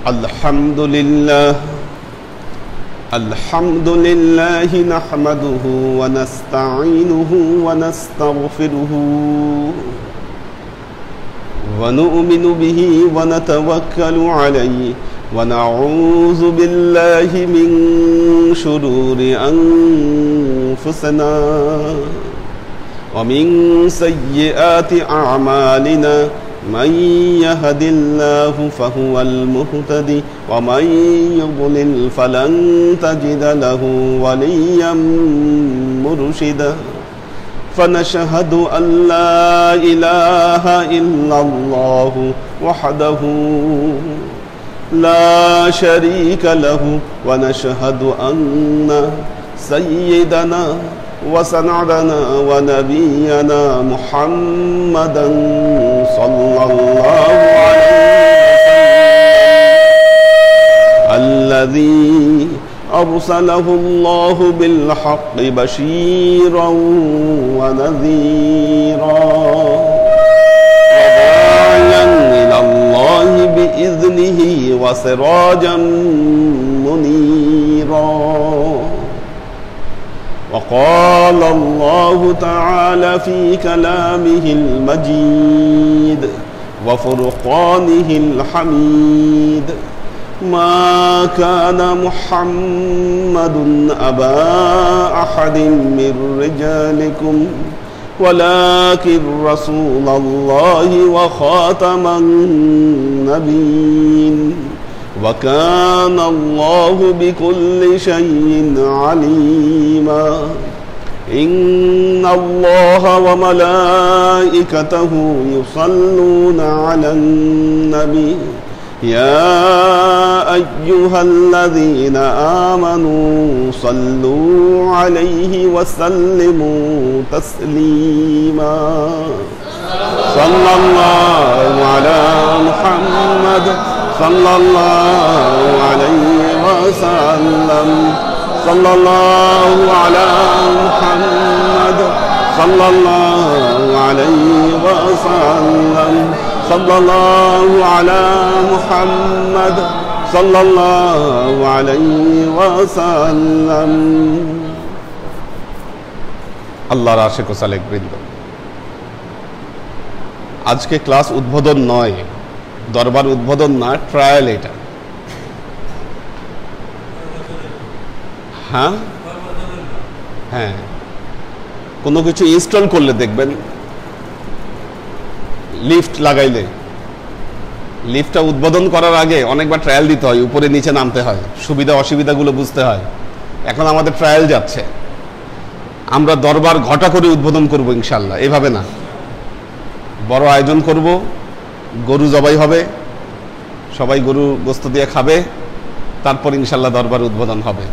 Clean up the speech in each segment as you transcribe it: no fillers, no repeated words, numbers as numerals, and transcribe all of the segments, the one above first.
আলহামদুলিল্লাহ নাহমাদুহু ওয়া নাস্তাঈনুহু ওয়া নাস্তাগফিরুহু ওয়া নু'মিনু বিহি ওয়া নাতাওয়াক্কালু আলাইহি ওয়া নাউযু বিল্লাহি মিন শুরুরি আনফুসিনা ওয়া মিন সাইয়্যাতি আ'মালিনা من يهد الله فهو المهتدي ومن يضلل فلن تجد له وليا مرشدا فنشهد أن لا إله إلا الله وحده لا شريك له ونشهد أن سيدنا وسندنا ونبينا محمدا صلى الله عليه وسلم الذي أرسله الله بالحق بشيرا ونذيرا وداعيا إلى الله بإذنه وسراجا منيرا وقال الله تعالى في كلامه المجيد وفرقانه الحميد ما كان محمد أبا أحد من رجالكم ولكن رسول الله وخاتم النبيين وكان الله بكل شيء عليما إن الله وملائكته يصلون على النبي يا أيها الذين آمنوا صلوا عليه وسلموا تسليما صلى الله على محمد صلى الله عليه وسلم صلى الله على محمد صلى الله عليه وسلم صلى الله على محمد صلى الله عليه وسلم আল্লাহর আশিক ও সালেক বৃন্দ, আজকে ক্লাস উদ্বোধন নয়, দরবার উদ্বোধন না, ট্রায়াল এটা। হ্যাঁ হ্যাঁ, কোনো কিছু ইনস্টল করলে দেখবেন, লিফট লাগাইলে লিফটটা উদ্বোধন করার আগে অনেকবার ট্রায়াল দিতে হয়, উপরে নিচে নামতে হয়, সুবিধা অসুবিধাগুলো বুঝতে হয়। এখন আমাদের ট্রায়াল যাচ্ছে, আমরা দরবার ঘটা করে উদ্বোধন করব ইনশাল্লাহ। এভাবে না, বড় আয়োজন করব, গরু জবাই হবে, সবাই গরু গোস্ত দিয়ে খাবে, তারপর ইনশাল্লাহ দরবার উদ্বোধন হবে।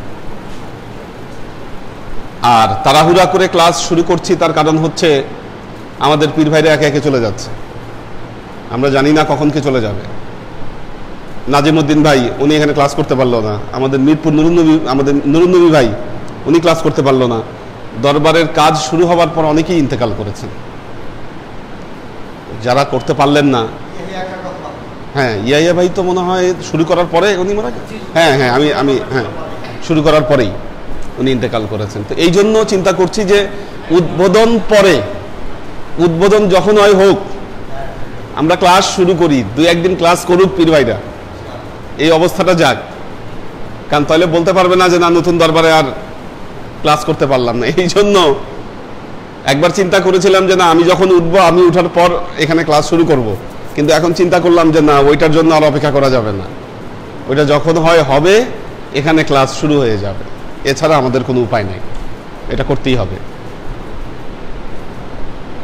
আর তাড়াহুড়া করে ক্লাস শুরু করছি, তার কারণ হচ্ছে আমাদের পীর ভাইরা একে একে চলে যাচ্ছে, আমরা জানি না কখন কে চলে যাবে। নাজিমউদ্দিন ভাই, উনি এখানে ক্লাস করতে পারলো না। আমাদের মিরপুর নুরুন্নবী ভাই, উনি ক্লাস করতে পারলো না। দরবারের কাজ শুরু হওয়ার পর অনেকেই ইন্তেকাল করেছেন। যারা করতে পারলেন না, হ্যাঁ ইয়াইয়া ভাই তো মনে হয় শুরু করার পরে উনি মারা গেছেন। হ্যাঁ হ্যাঁ, আমি হ্যাঁ, শুরু করার পরেই উনি ইন্তেকাল করেছেন। তো এই জন্য চিন্তা করছি যে উদ্বোধন পরে, উদ্বোধন যখন হয় হোক, আমরা ক্লাস শুরু করি, 2-1 দিন ক্লাস করুক পীর ভাইরা, এই অবস্থাটা যাক। কারণ তাহলে বলতে পারবে না যে না, নতুন দরবারে আর ক্লাস করতে পারলাম না। এই জন্য একবার চিন্তা করেছিলাম যে না, আমি যখন উঠবো, আমি উঠার পর এখানে ক্লাস শুরু করব। কিন্তু এখন চিন্তা করলাম যে না, ওইটার জন্য আর অপেক্ষা করা যাবে না, ওইটা যখন হবে এখানে ক্লাস শুরু হয়ে যাবে, এছাড়া আমাদের কোনো উপায় নেই, এটা করতেই হবে।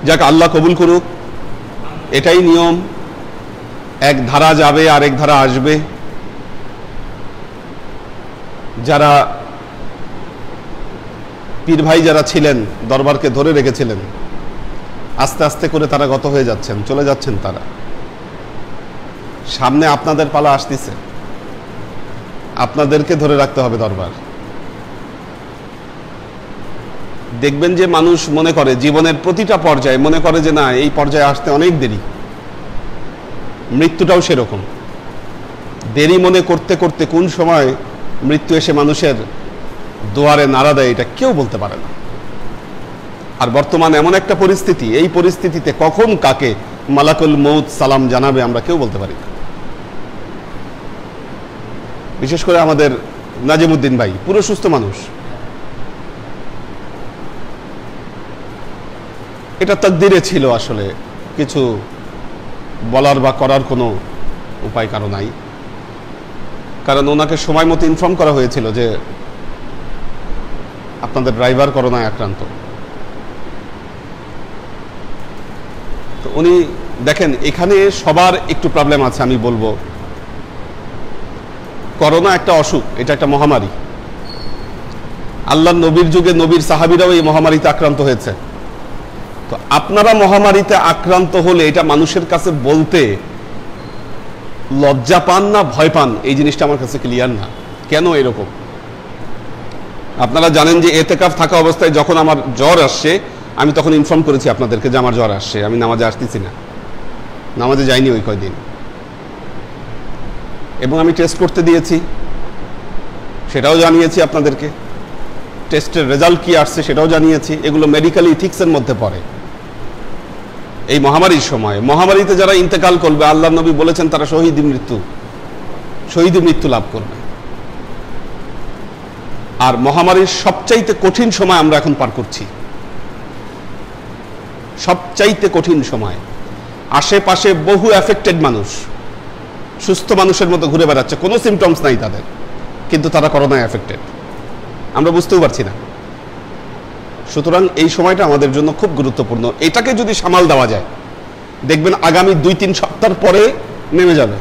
যাক, আল্লাহ কবুল করুক, এটাই নিয়ম। এক ধারা যাবে, আরেক ধারা আসবে। যারা পীর ভাই যারা ছিলেন, দরবারকে ধরে রেখেছিলেন, আস্তে আস্তে করে তারা গত হয়ে যাচ্ছেন, চলে যাচ্ছেন তারা। সামনে আপনাদের পালা আসতেছে, আপনাদেরকে ধরে রাখতে হবে দরবার। দেখবেন যে মানুষ মনে করে জীবনের প্রতিটা পর্যায়ে মনে করে যে না, এই পর্যায়ে আসতে অনেক দেরি। মৃত্যুটাও সেরকম। দেরি মনে করতে করতে কোন সময় মৃত্যু এসে মানুষের দুয়ারে নাড়া দেয় এটা কেউ বলতে পারে না। আর বর্তমানে এমন একটা পরিস্থিতি, এই পরিস্থিতিতে কখন কাকে মালাকুল মউত সালাম জানাবে আমরা কেউ বলতে পারি না। বিশেষ করে আমাদের নাজিমউদ্দিন ভাই পুরো সুস্থ মানুষ, এটা তাকদীরে ছিল, আসলে কিছু বলার বা করার কোনো উপায় কারো নাই। কারণ ওনাকে সময় মতো ইনফর্ম করা হয়েছিল যে আপনাদের ড্রাইভার করোনায় আক্রান্ত। তো উনি দেখেন, এখানে সবার একটু প্রবলেম আছে। আমি বলবো করোনা একটা অসুখ, এটা একটা মহামারী। আল্লাহর নবীর যুগে নবীর সাহাবীরাও এই মহামারীতে আক্রান্ত হয়েছে। তো আপনারা মহামারীতে আক্রান্ত হলে এটা মানুষের কাছে বলতে লজ্জা পান না ভয় পান, এই জিনিসটা আমার কাছে ক্লিয়ার না। কেন এরকম? আপনারা জানেন যে এতেকাফ থাকা অবস্থায় যখন আমার জ্বর আসছে, আমি তখন ইনফর্ম করেছি আপনাদেরকে যে আমার জ্বর আসছে, আমি নামাজে আসতেছি না, নামাজে যাইনি ওই কয়দিন। এবং আমি টেস্ট করতে দিয়েছি, সেটাও জানিয়েছি আপনাদেরকে। টেস্টের রেজাল্ট কি আসছে সেটাও জানিয়েছি। এগুলো মেডিকেল ইথিক্সের মধ্যে পড়ে। এই মহামারীর সময়, মহামারীতে যারা ইন্তেকাল করবে, আল্লাহর নবী বলেছেন তারা শহীদি মৃত্যু লাভ করবে। আর মহামারীর সবচাইতে কঠিন সময় আমরা এখন পার করছি, সবচাইতে কঠিন সময়। আশেপাশে বহু অ্যাফেক্টেড মানুষ সুস্থ মানুষের মতো ঘুরে বেড়াচ্ছে, কোনো সিমটমস নাই তাদের, কিন্তু তারা করোনায় অ্যাফেক্টেড, আমরা বুঝতেও পারছি না। সুতরাং এই সময়টা আমাদের জন্য খুব গুরুত্বপূর্ণ। এটাকে যদি সামাল দেওয়া যায়, দেখবেন আগামী 2-3 সপ্তাহ পরে নেমে যাবে।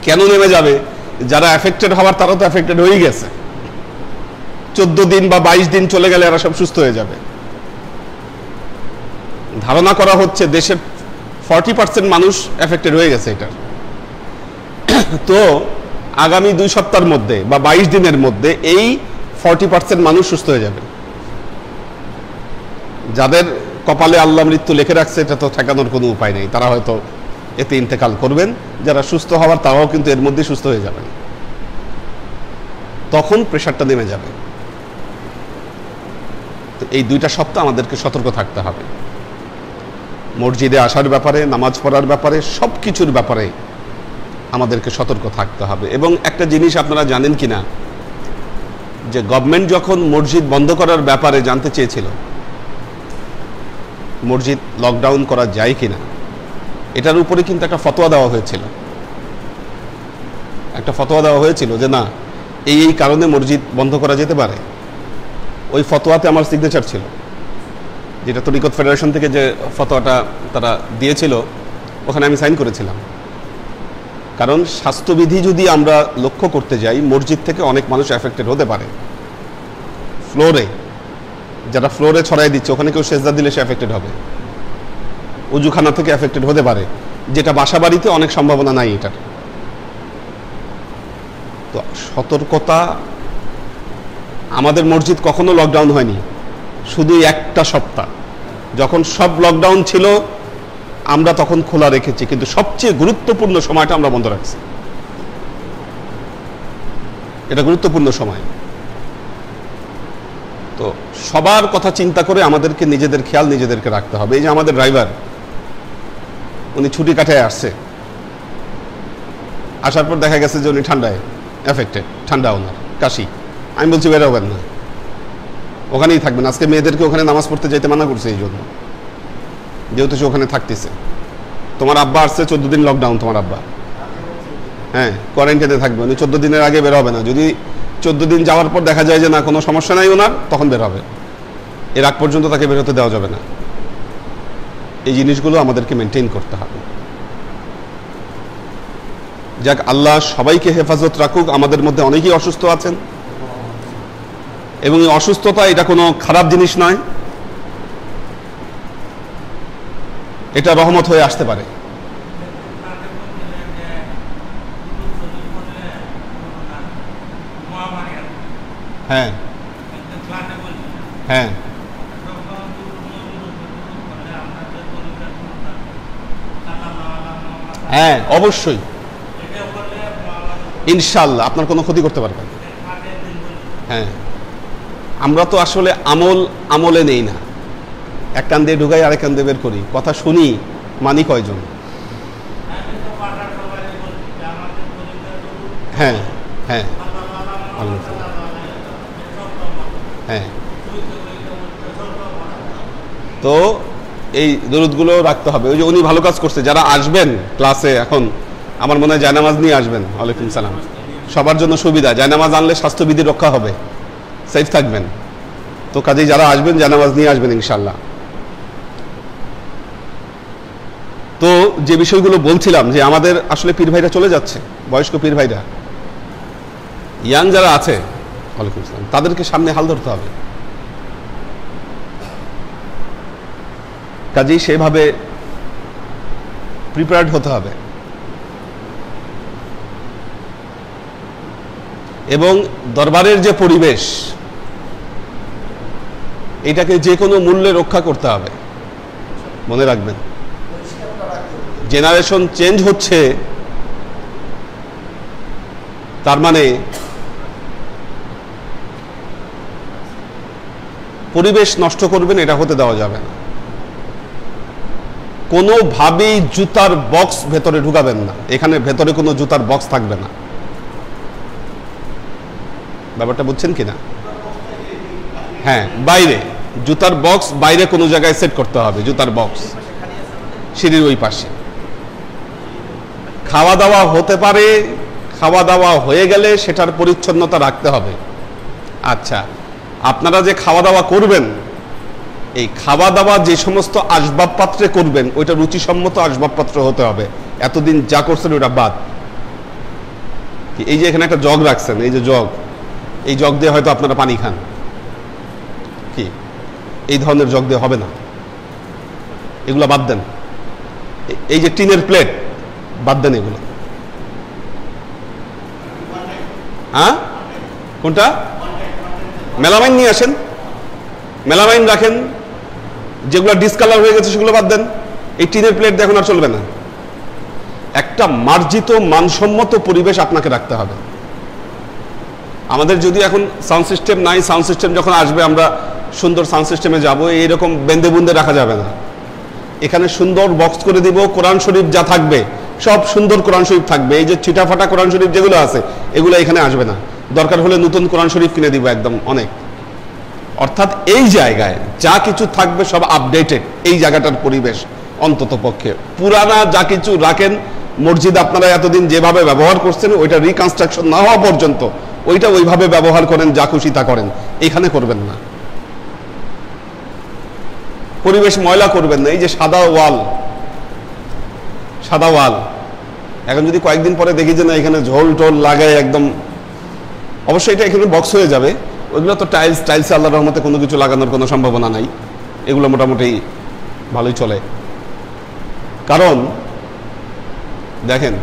কেন নেমে যাবে? যারা অ্যাফেক্টেড হওয়ার তারা তো অ্যাফেক্টেড হয়ে গেছে। 14 দিন বা 22 দিন চলে গেলে এরা সব সুস্থ হয়ে যাবে। ধারণা করা হচ্ছে দেশের 40% মানুষ অ্যাফেক্টেড হয়ে গেছে এটার। তো আগামী 2 সপ্তাহের মধ্যে বা 22 দিনের মধ্যে এই 40% মানুষ সুস্থ হয়ে যাবে। যাদের কপালে আল্লাহ মৃত্যু লিখে রাখছে, এটা তো ঠেকানোর কোনো উপায় নেই, তারা হয়তো এতে ইন্তেকাল করবেন। যারা সুস্থ হওয়ার তারাও কিন্তু এর মধ্যে সুস্থ হয়ে যাবেন, তখন প্রেশারটা নেমে যাবে। তো এই 2টা সপ্তাহ আমাদেরকে সতর্ক থাকতে হবে। মসজিদে আসার ব্যাপারে, নামাজ পড়ার ব্যাপারে, সব কিছুর ব্যাপারে আমাদেরকে সতর্ক থাকতে হবে। এবং একটা জিনিস আপনারা জানেন কিনা, যে গভর্নমেন্ট যখন মসজিদ বন্ধ করার ব্যাপারে জানতে চেয়েছিল, মসজিদ লকডাউন করা যায় কিনা, এটার উপরে কিন্তু একটা ফতোয়া দেওয়া হয়েছিল, যে না, এই কারণে মসজিদ বন্ধ করা যেতে পারে। ওই ফতোয়াতে আমার সিগনেচার ছিল, যেটা তরিকত ফেডারেশন থেকে যে ফতোয়াটা তারা দিয়েছিল, ওখানে আমি সাইন করেছিলাম। কারণ স্বাস্থ্যবিধি যদি আমরা লক্ষ্য করতে যাই, মসজিদ থেকে অনেক মানুষ অ্যাফেক্টেড হতে পারে। যারা ফ্লোরে ছড়াই দিচ্ছে, ওখানে কেউ সেজদা দিলে সে অ্যাফেক্টেড হবে। উজুখানা থেকে অ্যাফেক্টেড হতে পারে, যেটা বাসা বাড়িতে অনেক সম্ভাবনা নাই এটার। তো সতর্কতা। আমাদের মসজিদ কখনো লকডাউন হয়নি, শুধু একটা সপ্তাহ যখন সব লকডাউন ছিল আমরা তখন খোলা রেখেছি, কিন্তু সবচেয়ে গুরুত্বপূর্ণ সময়টা আমরা বন্ধ রাখছি। এটা গুরুত্বপূর্ণ সময়। তো সবার কথা চিন্তা করে আমাদেরকে নিজেদের খেয়াল নিজেদেরকে রাখতে হবে। এই যে আমাদের ড্রাইভার, উনি ছুটি কাটায় আসছে, আসার পর দেখা গেছে যে উনি ঠান্ডায় এফেক্টেড, ঠান্ডা ওনার, কাশি। আমি বলছি বেরোবেন না, ওখানেই থাকবেন। আজকে মেয়েদেরকে ওখানে নামাজ পড়তে যেতে মানা করছে, এই জন্য, যেহেতু সে ওখানে থাকতেছে। তোমার আব্বা আসছে, 14 দিন লকডাউন তোমার আব্বা, হ্যাঁ, কোয়ারেন্টাইনে থাকবে। উনি 14 দিনের আগে বের হবে না। যদি 14 দিন যাওয়ার পর দেখা যায় যে না, কোনো সমস্যা নাই ওনার, তখন বের হবে। এর আগ পর্যন্ত তাকে বের হতে দেওয়া যাবে না। এই জিনিসগুলো আমাদেরকে মেনটেন করতে হবে। যাক, আল্লাহ সবাইকে হেফাজত রাখুক। আমাদের মধ্যে অনেকেই অসুস্থ আছেন, এবং এই অসুস্থতা এটা কোনো খারাপ জিনিস নয়, এটা রহমত হয়ে আসতে পারে। হ্যাঁ হ্যাঁ, হ্যাঁ, অবশ্যই ইনশাআল্লাহ আপনার কোনো ক্ষতি করতে পারবে না। হ্যাঁ, আমরা তো আসলে আমলে নেই না, এক কান দিয়ে ঢুকাই আরেক কান দিয়ে বের করি, কথা শুনি, মানি কয়জন? হ্যাঁ হ্যাঁ হ্যাঁ, তো এই দরুদগুলো রাখতে হবে। ওই যে উনি ভালো কাজ করছে, যারা আসবেন ক্লাসে এখন আমার মনে হয় জায়নামাজ নিয়ে আসবেন। ওয়ালাইকুম সালাম। সবার জন্য সুবিধা, জায়নামাজ আনলে স্বাস্থ্যবিধি রক্ষা হবে, সেফ থাকবেন। তো কাজেই যারা আসবেন জায়নামাজ নিয়ে আসবেন ইনশাল্লাহ। তো যে বিষয়গুলো বলছিলাম যে আমাদের আসলে পীর ভাইরা চলে যাচ্ছে, বয়স্ক পীর ভাইরা, ইয়াং যারা আছে ওয়ালাইকুম সালাম, তাদেরকে সামনে হাল ধরতে হবে। কাজেই সেভাবে প্রিপেয়ার্ড হতে হবে এবং দরবারের যে পরিবেশ, এটাকে যে কোনো মূল্যে রক্ষা করতে হবে। মনে রাখবেন, জেনারেশন চেঞ্জ হচ্ছে, তার মানে পরিবেশ নষ্ট করবেন, এটা হতে দেওয়া যাবে না। কোনোভাবেই জুতার বক্স ভেতরে ঢুকাবেন না, এখানে ভেতরে কোনো জুতার বক্স থাকবে না। ব্যাপারটা বুঝছেন কিনা? হ্যাঁ, বাইরে জুতার বক্স, বাইরে কোনো জায়গায় সেট করতে হবে জুতার বক্স, সিঁড়ির ওই পাশে। খাওয়া দাওয়া হতে পারে, খাওয়া দাওয়া হয়ে গেলে সেটার পরিচ্ছন্নতা রাখতে হবে। আচ্ছা, আপনারা যে খাওয়া দাওয়া করবেন, এই খাওয়া দাওয়া যে সমস্ত আসবাবপত্রে করবেন, ওইটা রুচিসম্মত আসবাবপত্র হতে হবে। এতদিন যা করছেন ওটা বাদ। এই যে এখানে একটা জগ রাখছেন, এই যে জগ, এই জগ দিয়ে হয়তো আপনারা পানি খান, কি এই ধরনের জগ দিয়ে হবে না, এগুলো বাদ দেন। এই যে টিনের প্লেট, বাদ দেন এগুলো। হ্যাঁ, কোনটা? মেলামাইন নিয়ে আসেন, মেলামাইন রাখেন। যেগুলো ডিসকালার হয়ে গেছে সেগুলো বাদ দেন। এই টিনের প্লেট দেখুন আর চলবে না। একটা মার্জিত মানসম্মত পরিবেশ আপনাকে রাখতে হবে। আমাদের যদি এখন সাউন্ড সিস্টেম নাই, সাউন্ড সিস্টেম যখন আসবে আমরা সুন্দর সাউন্ড সিস্টেমে যাবো, এইরকম বেঁধে বুন্দে রাখা যাবে না। এখানে সুন্দর বক্স করে দিব, কোরআন শরীফ যা থাকবে সব সুন্দর কোরআন শরীফ থাকবে। এই যে ছিটাফাটা কোরআন শরীফ যেগুলো আছে এগুলো এখানে আসবে না। দরকার হলে নতুন কোরআন শরীফ কিনে দিব একদম অনেক। অর্থাৎ এই জায়গায় যা কিছু থাকবে সব আপডেটেড, এই জায়গাটার পরিবেশ অন্তত পক্ষে। পুরানা যা কিছু রাখেন, মসজিদ আপনারা এতদিন যেভাবে ব্যবহার করছেন ওইটা রিকনস্ট্রাকশন না হওয়া পর্যন্ত ওইটা ওইভাবে ব্যবহার করেন, যা খুশি তা করেন, এখানে করবেন না। পরিবেশ ময়লা করবেন না। এই যে সাদা ওয়াল, সাদা ওয়াল, এখন যদি কয়েকদিন পরে দেখি যে না এখানে ঝোল টোল লাগায় একদম, অবশ্যই এটা এখানে বক্স হয়ে যাবে। ওইগুলো তো টাইলসে আল্লাহর রহমতে কোনো কিছু লাগানোর কোনো সম্ভাবনা নাই, এগুলো মোটামুটি ভালোই চলে। কারণ দেখেন,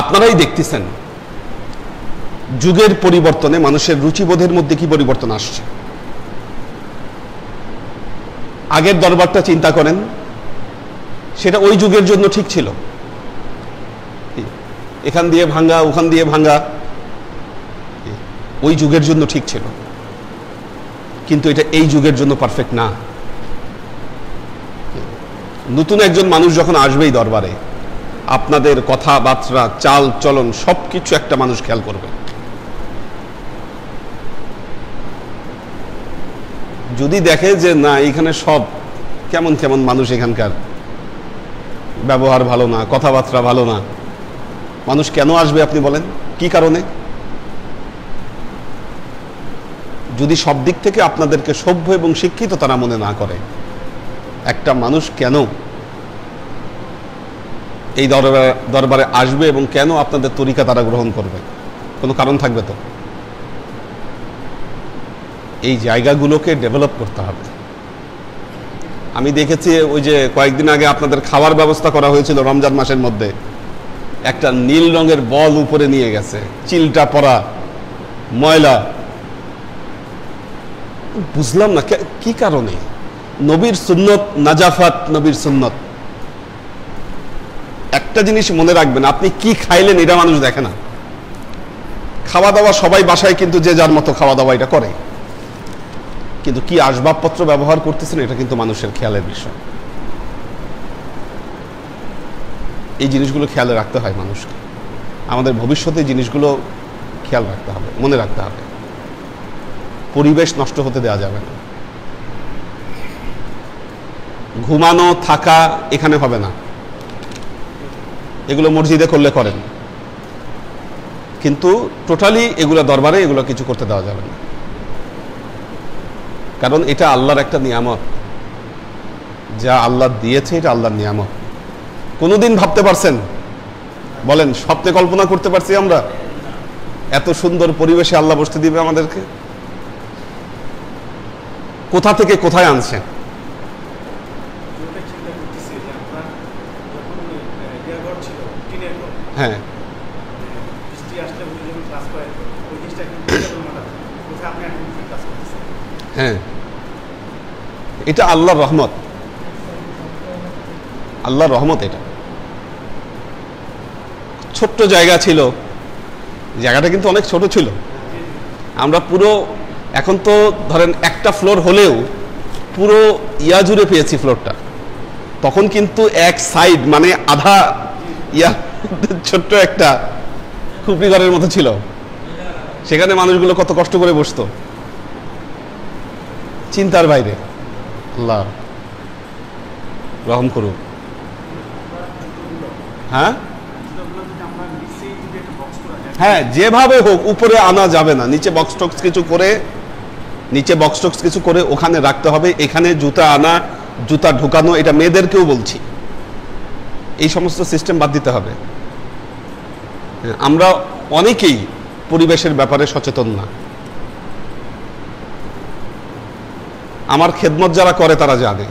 আপনারাই দেখতেছেন যুগের পরিবর্তনে মানুষের রুচিবোধের মধ্যে কি পরিবর্তন আসছে। আগের দরবারটা চিন্তা করেন, সেটা ওই যুগের জন্য ঠিক ছিল, এখান দিয়ে ভাঙ্গা ওখান দিয়ে ভাঙ্গা, ওই যুগের জন্য ঠিক ছিল, কিন্তু এটা এই যুগের জন্য পারফেক্ট না। নতুন একজন মানুষ যখন আসবেই দরবারে, আপনাদের কথাবার্তা, চাল চলন সবকিছু একটা মানুষ খেয়াল করবে। যদি দেখে যে না এখানে সব কেমন কেমন মানুষ, এখানকার ব্যবহার ভালো না, কথাবার্তা ভালো না, মানুষ কেন আসবে আপনি বলেন? কি কারণে? যদি সব দিক থেকে আপনাদেরকে সভ্য এবং শিক্ষিত তারা মনে না করে, একটা মানুষ কেন এই দরবারে আসবে এবং কেন আপনাদের তরিকা তারা গ্রহণ করবে? কোনো কারণ থাকবে তো। এই জায়গাগুলোকে ডেভেলপ করতে হবে। আমি দেখেছি ওই যে কয়েকদিন আগে আপনাদের খাওয়ার ব্যবস্থা করা হয়েছিল রমজান মাসের মধ্যে, একটা নীল রঙের বল উপরে নিয়ে গেছে, চিলটা পরা, ময়লা। বুঝলাম না কি কারণে। নবীর সুন্নত নাজাফাত, নবীর সুন্নত। একটা জিনিস মনে রাখবেন, আপনি কি খাইলেন এটা মানুষ দেখে না। খাওয়া দাওয়া সবাই বাসায় কিন্তু যে যার মতো খাওয়া দাওয়া এটা করে, কিন্তু কি আসবাবপত্র ব্যবহার করতেছেন এটা কিন্তু মানুষের খেয়ালের বিষয়। এই জিনিসগুলো খেয়াল রাখতে হয় মানুষকে। আমাদের ভবিষ্যতে জিনিসগুলো খেয়াল রাখতে হবে, মনে রাখতে হবে। পরিবেশ নষ্ট হতে দেওয়া যাবে না। ঘুমানো থাকা এখানে হবে না, এগুলো মসজিদে করলে করেন, কিন্তু টোটালি এগুলো দরবারে এগুলো কিছু করতে দেওয়া যাবে না, কারণ এটা আল্লাহর একটা নিয়ামত, যা আল্লাহ দিয়েছে এটা আল্লাহর নিয়ামত। কোনোদিন ভাবতে পারছেন, বলেন স্বপ্নে কল্পনা করতে পারছি আমরা এত সুন্দর পরিবেশে আল্লাহ বসতে দিবে আমাদেরকে? কোথা থেকে কোথায় আনছেন? হ্যাঁ, হ্যাঁ, এটা আল্লাহর রহমত, আল্লাহর রহমত। এটা ছোট্ট জায়গা ছিল, জায়গাটা কিন্তু অনেক ছোট ছিল। আমরা পুরো, এখন তো ধরেন একটা ফ্লোর হলেও পুরো ইয়া জুড়ে পেয়েছি ফ্লোরটা, তখন কিন্তু এক সাইড মানে আধা ইয়া ছোট্ট একটা খুপড়ি ঘরের মতো ছিল, সেখানে মানুষগুলো কত কষ্ট করে বসতো, চিন্তার বাইরে। আল্লাহ রহম করুন। হ্যাঁ, হ্যাঁ, যেভাবে হোক উপরে আনা যাবে না, নিচে বক্স টক্স কিছু করে, নিচে বক্স টক্স কিছু করে ওখানে রাখতে হবে। এখানে জুতা আনা, জুতা ঢুকানো, এটা মেয়েদেরকেও বলছি, এই সমস্ত সিস্টেম বাদ দিতে হবে। আমরা অনেকেই পরিবেশের ব্যাপারে সচেতন না। আমার খেদমত যারা করে তারা জানে,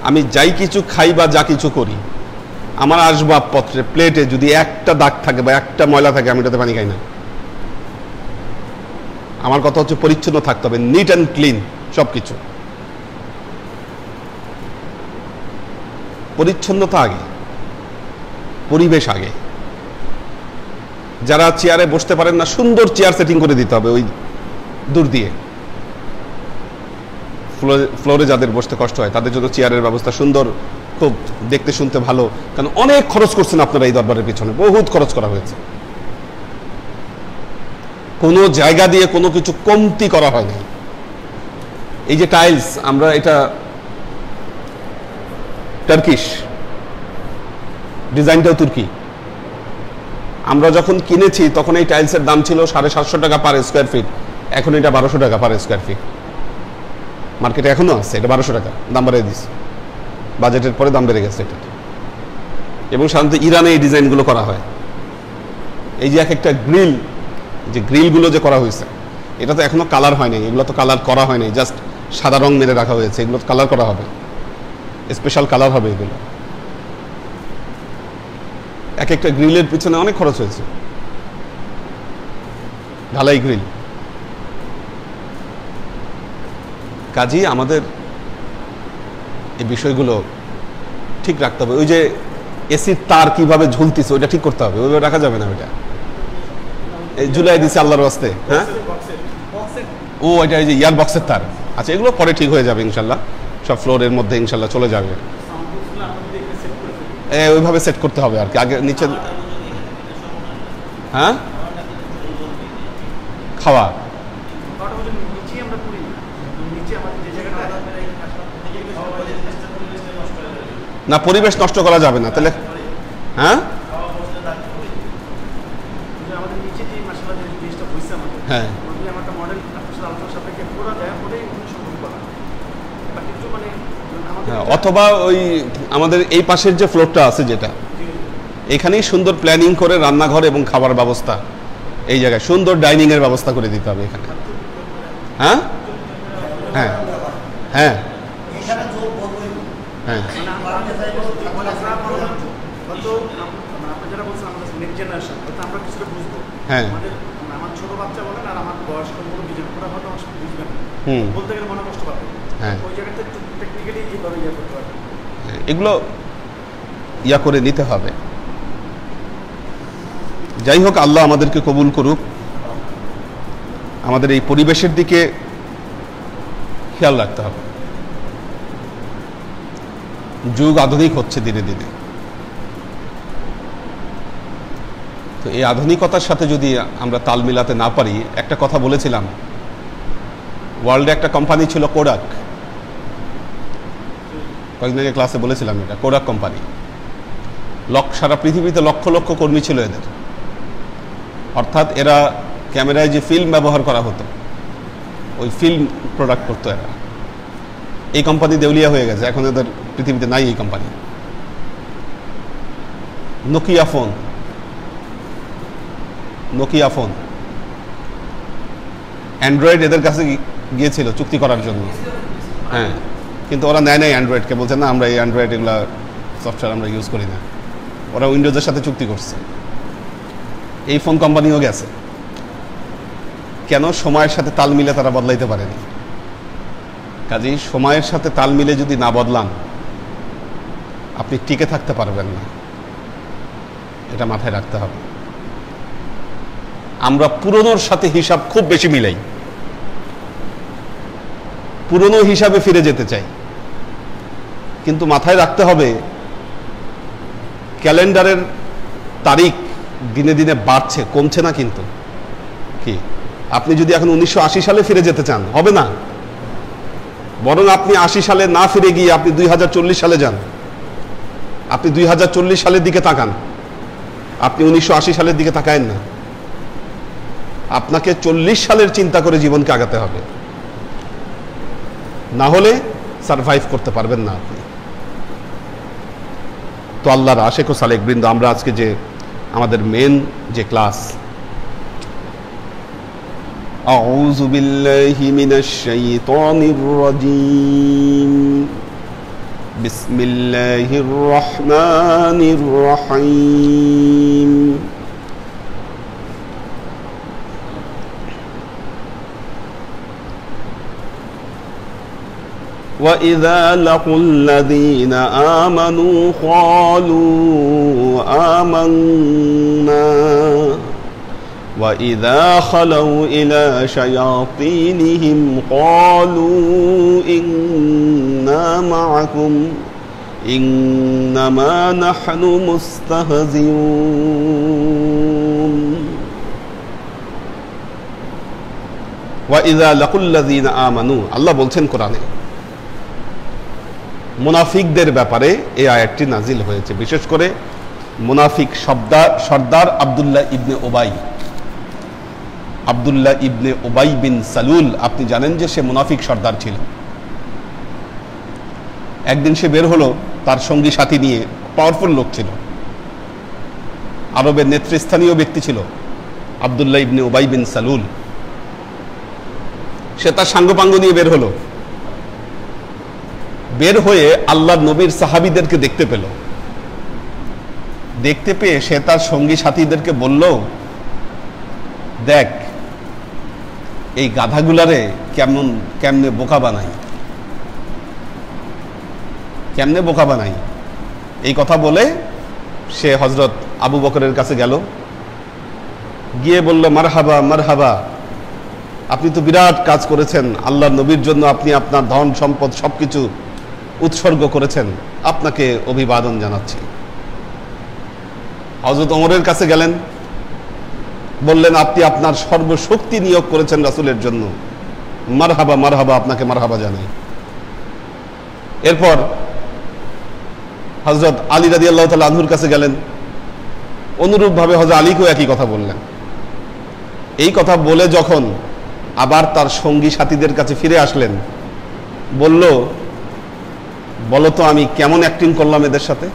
আমি যাই কিছু খাই বা যা কিছু করি, আমার আসবাবপত্রে প্লেটে যদি একটা দাগ থাকে বা একটা ময়লা থাকে, আমি এটাতে পানি খাই না। আমার কথা হচ্ছে পরিচ্ছন্ন থাকতে হবে, নিট অ্যান্ড ক্লিন সবকিছু। পরিচ্ছন্নতা আগে, পরিবেশ আগে। যারা চেয়ারে বসতে পারেন না, সুন্দর চেয়ার সেটিং করে দিতে হবে ওই দূর দিয়ে। ফ্লোরে যাদের বসতে কষ্ট হয় তাদের জন্য চেয়ারের ব্যবস্থা সুন্দর, খুব দেখতে শুনতে ভালো। কারণ অনেক খরচ করছেন আপনারা এই দরবারের পিছনে, বহুত খরচ করা হয়েছে। কোনো জায়গা দিয়ে কোনো কিছু কমতি করা হয়নি। এই যে টাইলস, আমরা এটা টার্কিশ, ডিজাইনটাও তুর্কি। আমরা যখন কিনেছি তখন এই টাইলসের দাম ছিল 750 টাকা পার স্কোয়ার ফিট, এখন এটা 1200 টাকা পার স্কোয়ার ফিট। মার্কেটে এখনো আছে, এটা 1200 টাকা, দাম বাড়িয়ে দিচ্ছে, বাজেটের পরে দাম বেড়ে গেছে এটা। এবং সাধারণত ইরানে এই ডিজাইনগুলো করা হয়। এই যে এক একটা গ্রিল, যে গ্রিলগুলো যে করা হয়েছে, এটা তো এখনো কালার হয় নাই, এগুলো তো কালার করা হয় নাই, জাস্ট সাদা রং মেরে রাখা হয়েছে। এগুলো কালার করা হবে, স্পেশাল কালার হবে এগুলো। এক একটা গ্রিলের পিছনে অনেক খরচ হয়েছে, ঢালাই গ্রিল। কাজেই আমাদের এই বিষয়গুলো ঠিক রাখতে হবে। ওই যে এসির তার কিভাবে ঝুলতেছে ওইটা ঠিক করতে হবে, ওইভাবে রাখা যাবে না। ওইটা এই ঝুলাই দিচ্ছে আল্লাহর ওয়াস্তে। হ্যাঁ, ও এটা এই যে ইয়ার বক্সের তার। আচ্ছা, এগুলো পরে ঠিক হয়ে যাবে ইনশাল্লাহ, সব ফ্লোরের মধ্যে ইনশাল্লাহ চলে যাবে। ওইভাবে সেট করতে হবে আর কি, আগে নিচে। হ্যাঁ, খাওয়া না, পরিবেশ নষ্ট করা যাবে না তাহলে। হ্যাঁ, হ্যাঁ, অথবা ওই আমাদের এই পাশের যে ফ্লোরটা আছে যেটা, এখানেই সুন্দর প্ল্যানিং করে রান্নাঘর এবং খাবার ব্যবস্থা, এই জায়গায় সুন্দর ডাইনিং এর ব্যবস্থা করে দিতে হবে এখানে। হ্যাঁ, হ্যাঁ, হ্যাঁ, হ্যাঁ, হ্যাঁ, এগুলো ইয়া করে নিতে হবে। যাই হোক, আল্লাহ আমাদেরকে কবুল করুক। আমাদের এই পরিবেশের দিকে খেয়াল রাখতে হবে। যুগ আধুনিক হচ্ছে দিনে দিনে, তো এই আধুনিকতার সাথে যদি আমরা তাল মিলাতে না পারি, একটা কথা বলেছিলাম, ওয়ার্ল্ডে একটা কোম্পানি ছিল কোডাক, কয়েকদিন আগে ক্লাসে বলেছিলাম, এটা কোডাক কোম্পানি। সারা পৃথিবীতে লক্ষ লক্ষ কর্মী ছিল এদের। অর্থাৎ এরা ক্যামেরায় যে ফিল্ম ব্যবহার করা হতো, ওই ফিল্ম প্রোডাক্ট করতো এরা। এই কোম্পানি দেউলিয়া হয়ে গেছে, এখন এদের পৃথিবীতে নাই এই কোম্পানি। নোকিয়া ফোন, অ্যান্ড্রয়েড এদের কাছে গিয়েছিল চুক্তি করার জন্য, হ্যাঁ, কিন্তু ওরা নেয় নাই অ্যান্ড্রয়েডকে, বলছে না আমরা এই অ্যান্ড্রয়েড এগুলা সফটওয়্যার আমরা ইউজ করি না। ওরা উইন্ডোজের সাথে চুক্তি করছে। এই ফোন কোম্পানিও গেছে। কেন? সময়ের সাথে তাল মিলে তারা বদলাইতে পারেনি। কাজেই সময়ের সাথে তাল মিলে যদি না বদলান, আপনি টিকে থাকতে পারবেন না, এটা মাথায় রাখতে হবে। আমরা পুরনোর সাথে হিসাব খুব বেশি মিলাই, পুরনো হিসাবে ফিরে যেতে চাই, কিন্তু মাথায় রাখতে হবে ক্যালেন্ডারের তারিখ দিনে দিনে বাড়ছে, কমছে না। কিন্তু কি আপনি যদি এখন 1980 সালে ফিরে যেতে চান, হবে না। বরং আপনি 80 সালে না ফিরে গিয়ে আপনি 2040 সালে যান। আপনি 2040 সালের দিকে তাকান, আপনি 1980 সালের দিকে তাকায়েন না। আপনাকে 40 সালের চিন্তা করে জীবনকে আগাতে হবে, না হলে সারভাইভ করতে পারবেন না আপনি। তো আল্লাহর আশেক ও সালেক বৃন্দ, আমরা আজকে যে আমাদের মেন যে ক্লাস, আউযু বিল্লাহি মিনাশ শাইতানির রাজীম, বিসমিল্লাহির রহমানির রহিম। وَإِذَا لَقُوا الَّذِينَ آمَنُوا قَالُوا آمَنَّا وَإِذَا خَلَوْا إِلَى شَيَاطِينِهِمْ قَالُوا إِنَّا مَعَكُمْ إِنَّمَا نَحْنُ مُسْتَهْزِئُونَ وَإِذَا لَقُوا الَّذِينَ آمَنُوا, আল্লাহ বলছেন কোরআনে মুনাফিকদের ব্যাপারে এই আয়াতটি নাজিল হয়েছে। বিশেষ করে মুনাফিক সর্দার আব্দুল্লাহ ইবনে উবাই বিন সালুল, আপনি জানেন যে সে মুনাফিক সর্দার ছিল। একদিন সে বের হলো তার সঙ্গী সাথী নিয়ে, পাওয়ারফুল লোক ছিল, আরবের নেতৃস্থানীয় ব্যক্তি ছিল আব্দুল্লাহ ইবনে উবাই বিন সালুল। সে তার সাঙ্গপাঙ্গ নিয়ে বের হলো। বের হয়ে আল্লাহর নবীর সাহাবীদেরকে দেখতে পেল। দেখতে পেয়ে সে তার সঙ্গী সাথীদেরকে বলল, দেখ এই গাধাগুলারে কেমনে বোকা বানাই। এই কথা বলে সে হযরত আবু বকরের কাছে গেল, গিয়ে বলল, মারহাবা মারহাবা, আপনি তো বিরাট কাজ করেছেন, আল্লাহর নবীর জন্য আপনি আপনার ধন সম্পদ সবকিছু উৎসর্গ করেছেন, আপনাকে অভিবাদন জানাচ্ছি। হযরত ওমরের কাছে গেলেন, বললেন, আপনি আপনার সর্বশক্তি নিয়োগ করেছেন রাসূলের জন্য, মারহাবা মারহাবা, আপনাকে মারহাবা জানাই। এরপর হযরত আলী রাদিয়াল্লাহু তাআলা আনহুর কাছে গেলেন, অনুরূপভাবে হযরত আলীকেও একই কথা বললেন। এই কথা বলে যখন আবার তার সঙ্গী সাথীদের কাছে ফিরে আসলেন, বলো তো আমি কেমন অ্যাক্টিং করলাম এদের সাথে।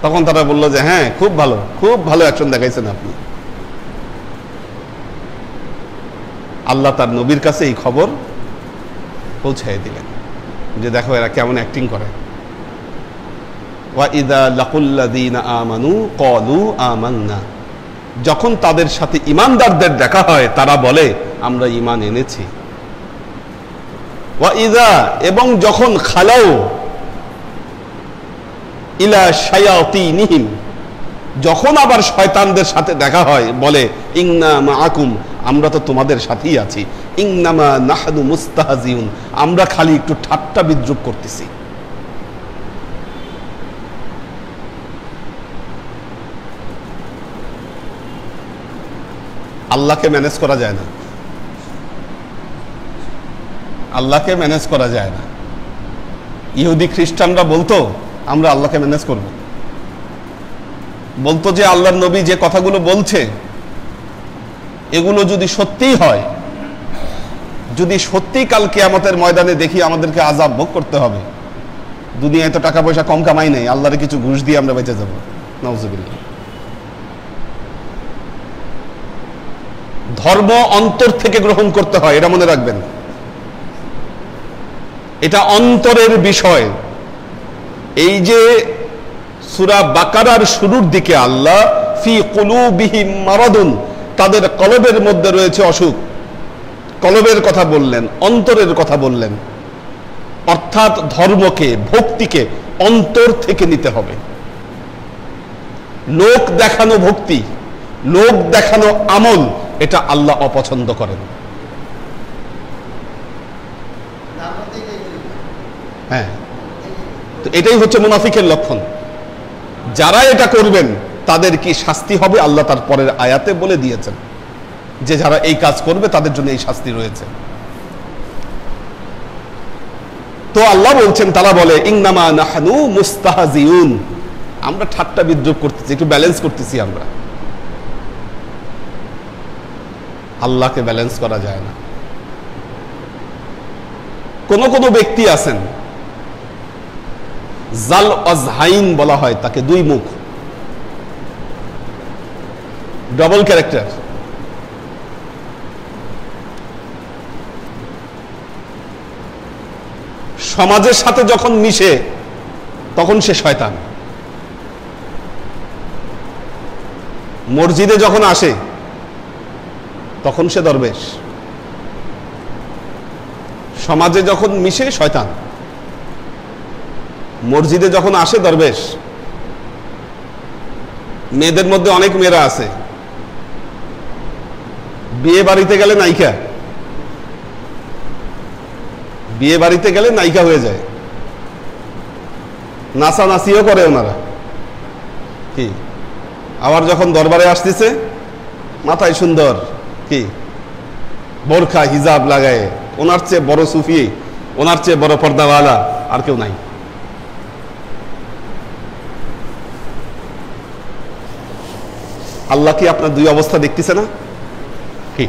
তখন তারা বলল যে হ্যাঁ, খুব ভালো অ্যাকশন দেখাইছেন আপনি। আল্লাহ তার নবীর কাছে এই খবর পৌঁছায় দিলেন যে দেখো এরা কেমন অ্যাক্টিং করে। ওয়াইদা লাকুল্লাযীনা আমানু ক্বালু আমান্না, যখন তাদের সাথে ঈমানদারদের দেখা হয় তারা বলে আমরা ঈমান এনেছি। ওয়াইদা, এবং যখন খালাউ ইলা শায়াতিনিহিম, যখন আবার শয়তানদের সাথে দেখা হয় বলে ইন্না মাআকুম, আমরা তো তোমাদের সাথেই আছি, ইন্নামা নাহনু মুস্তাহজিউন, আমরা খালি একটু ঠাট্টা বিদ্রুপ করতেছি। আল্লাহকে ম্যানেজ করা যায় না, আল্লাহকে ম্যানেজ করা যায় না। ইহুদি খ্রিস্টানরা বলতো আমরা আল্লাহকে ম্যানেজ করব, বলতো যে আল্লাহর নবী যে কথাগুলো বলছে এগুলো যদি সত্যিই হয়, যদি সত্যি কাল কিয়ামতের ময়দানে দেখি আমাদেরকে আযাব ভোগ করতে হবে, দুনিয়ায় তো টাকা পয়সা কম কামাই নেই, আল্লাহরে কিছু ঘুষ দিয়ে আমরা বেঁচে যাব, নাউযুবিল্লাহ। ধর্ম অন্তর থেকে গ্রহণ করতে হয়, এটা মনে রাখবেন, এটা অন্তরের বিষয়। এই যে সূরা বাকারার শুরুর দিকে আল্লাহ ফি কুলুবিহিম মারাদুন, তাদের কলবের মধ্যে রয়েছে অসুখ, কলবের কথা বললেন, অন্তরের কথা বললেন, অর্থাৎ ধর্মকে, ভক্তিকে অন্তর থেকে নিতে হবে। লোক দেখানো ভক্তি, লোক দেখানো আমল, এটা আল্লাহ অপছন্দ করেন। হ্যাঁ, তো এটাই হচ্ছে মুনাফিকের লক্ষণ। যারা এটা করবেন তাদের কি শাস্তি হবে আল্লাহ তার পরের আয়াতে বলে দিয়েছেন, যে যারা এই কাজ করবে তাদের জন্য এই শাস্তি রয়েছে। তো আল্লাহ বলছেন, তারা বলে ইন্নামা নাহনু মুস্তাহজিউন, আমরা ঠাট্টা বিদ্রুপ করতেছি, একটু ব্যালেন্স করতেছি আমরা। আল্লাহকে ব্যালেন্স করা যায় না। কোন কোন ব্যক্তি আছেন জাল আজহাইন বলা হয় তাকে, দুই মুখ, ডবল ক্যারেক্টার। সমাজের সাথে যখন মিশে তখন সে শয়তান, মসজিদে যখন আসে তখন সে দরবেশ, সমাজে যখন মিশে শয়তান, মসজিদে যখন আসে দরবেশ। মেয়েদের মধ্যে অনেক মেয়েরা আছে বিয়ে বাড়িতে গেলে নায়িকা, বিয়ে বাড়িতে গেলে নায়িকা হয়ে যায়, নাচানাচিও করে ওনারা কি, আবার যখন দরবারে আসতেছে মাথায় সুন্দর কি বোরখা হিজাব লাগায়, ওনার চেয়ে বড় সুফি, ওনার চেয়ে বড় পর্দাওয়ালা আর কেউ নাই। আল্লাহ কি আপনার দুই অবস্থা দেখতেছে না? কি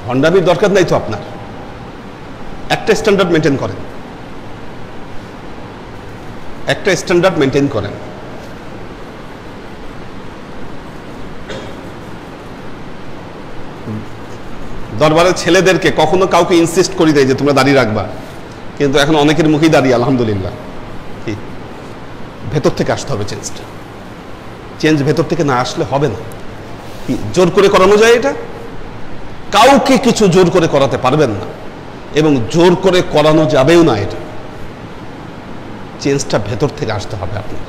ভণ্ডামির দরকার নাই তো, আপনার একটা স্ট্যান্ডার্ড মেনটেন করেন, একটা স্ট্যান্ডার্ড মেনটেন করেন। দরবারের ছেলেদেরকে কখনো কাউকে ইনসিস্ট করি দেয় যে তোমরা দাঁড়িয়ে রাখবা, কিন্তু এখন অনেকের মুখেই দাঁড়িয়ে, আলহামদুলিল্লাহ। কি ভেতর থেকে আসতে হবে চেঞ্জটা, চেঞ্জ ভেতর থেকে না আসলে হবে না। কি জোর করে করানো যায়? এটা কাউকে কিছু জোর করে করাতে পারবেন না, এবং জোর করে করানো যাবেও না। এটা চেঞ্জটা ভেতর থেকে আসতে হবে আপনার।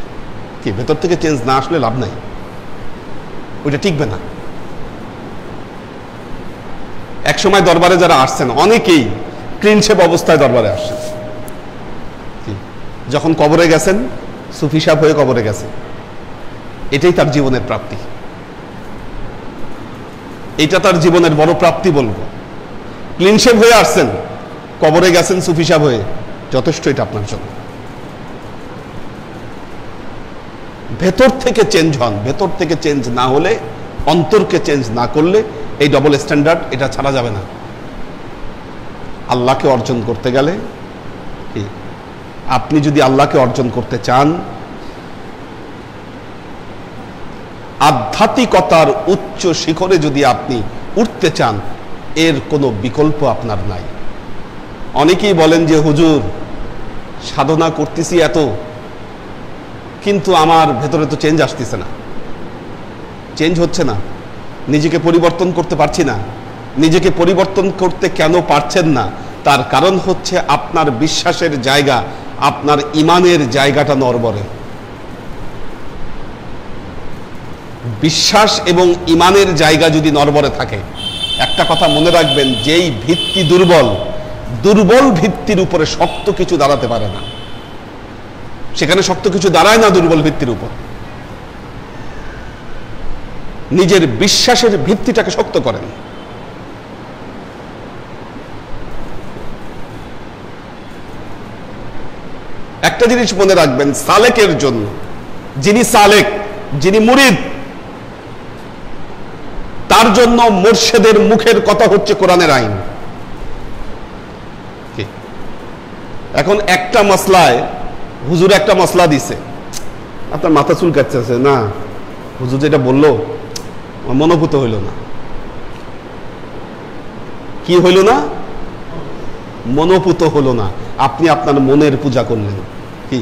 কি ভেতর থেকে চেঞ্জ না আসলে লাভ নাই, ওইটা টিকবে না। এক সময় দরবারে যারা আসছেন অনেকেই ক্লিনশেপ অবস্থায় দরবারে আসছেন, যখন কবরে গেছেন সুফি সাহেব হয়ে কবরে গেছেন, এটাই তার জীবনের প্রাপ্তি, এটা তার জীবনের বড় প্রাপ্তি বলবো। ক্লিনশেপ হয়ে আসছেন, কবরে গেছেন সুফি সাহেব হয়ে, যথেষ্ট এটা আপনার জন্য। ভেতর থেকে চেঞ্জ হন, ভেতর থেকে চেঞ্জ না হলে, অন্তরকে চেঞ্জ না করলে এই ডবল স্ট্যান্ডার্ড এটা ছাড়া যাবে না। আল্লাহকে অর্জন করতে গেলে, আপনি যদি আল্লাহকে অর্জন করতে চান, আধ্যাত্মিকতার উচ্চ শিখরে যদি আপনি উঠতে চান, এর কোনো বিকল্প আপনার নাই। অনেকেই বলেন যে হুজুর সাধনা করতেছি এত, কিন্তু আমার ভেতরে তো চেঞ্জ আসতেছে না, চেঞ্জ হচ্ছে না, নিজেকে পরিবর্তন করতে পারছি না। নিজেকে পরিবর্তন করতে কেন পারছেন না? তার কারণ হচ্ছে আপনার বিশ্বাসের জায়গা আপনার ইমানের জায়গাটা নড়বড়ে। বিশ্বাস এবং ইমানের জায়গা যদি নড়বড়ে থাকে, একটা কথা মনে রাখবেন, যেই ভিত্তি দুর্বল, দুর্বল ভিত্তির উপরে শক্ত কিছু দাঁড়াতে পারে না। সেখানে শক্ত কিছু দাঁড়ায় না দুর্বল ভিত্তির উপর। নিজের বিশ্বাসের ভিত্তিটাকে শক্ত করেন। একটা জিনিস মনে রাখবেন, সালেকের জন্য, যিনি সালেক, যিনি মুরিদ, তার জন্য মুর্শিদের মুখের কথা হচ্ছে কোরআনের আইন। এখন একটা মাসলায় হুজুর একটা মাসলা দিছে, আপনার মাথা চুলকাচ্ছে, না হুজুর যেটা বললো মনোভূত হইল না। কি হইল না? মনোভূত হলো না। আপনি আপনার মনের পূজা করলেন। কি?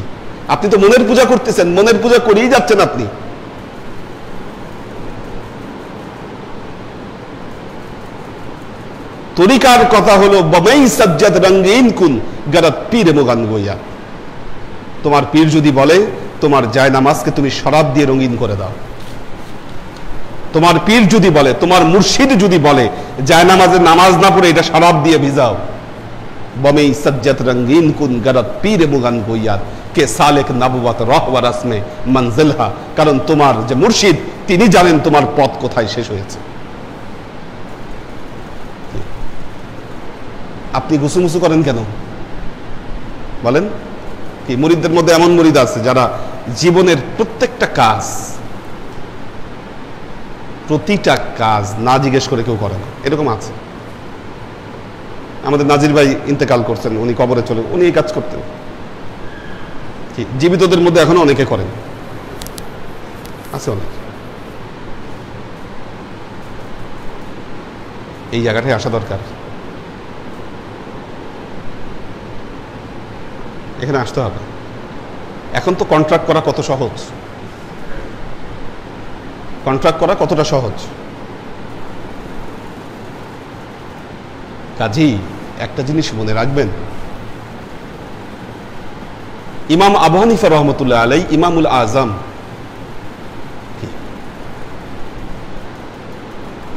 আপনি তো মনের পূজা করতেছেন, মনের পূজা করেই যাচ্ছেন আপনি। তরিকার কথা হলো বমাই সাজ্জাদ রঙ্গিন কুন গরত পীর মুগান গোয়া। তোমার পীর যদি বলে তোমার জায় নামাজকে তুমি শরাব দিয়ে রঙিন করে দাও, তোমার পীর যদি বলে, তোমার মুর্শিদ যদি বলে জায় নামাজে নামাজ না পড়ে এটা শরাব দিয়ে ভিজাও, বমাই সাজ্জাদ রঙ্গিন কুন গরত পীর মুগান গোয়া কে সালেক নবুয়ত রাহ ওয়া রাসমে মনজিলহা। কারণ তোমার যে মুর্শিদ তিনি জানেন তোমার পথ কোথায় শেষ হয়েছে। আপনি গুসুমুসু করেন কেন বলেন? কি মুরিদদের মধ্যে এমন মুরিদ আছে যারা জীবনের প্রত্যেকটা কাজ, প্রতিটা কাজ না জিজ্ঞেস করে কেউ করে না, এরকম আছে। আমাদের নাজির ভাই ইন্তেকাল করছেন, উনি কবরে চলে, উনি এই কাজ করতেন। জীবিতদের মধ্যে এখনো অনেকে করেন, আছে অনেক। এই জায়গাটায় আসা দরকার, এখানে আসতে হবে। এখন তো কন্ট্রাক্ট করা কত সহজ, কন্ট্রাক্ট করা কতটা সহজ। কাজী একটা জিনিস মনে রাখবেন, ইমাম আবু হানিফা রহমতুল্লাহ আলাই, ইমামুল আজম,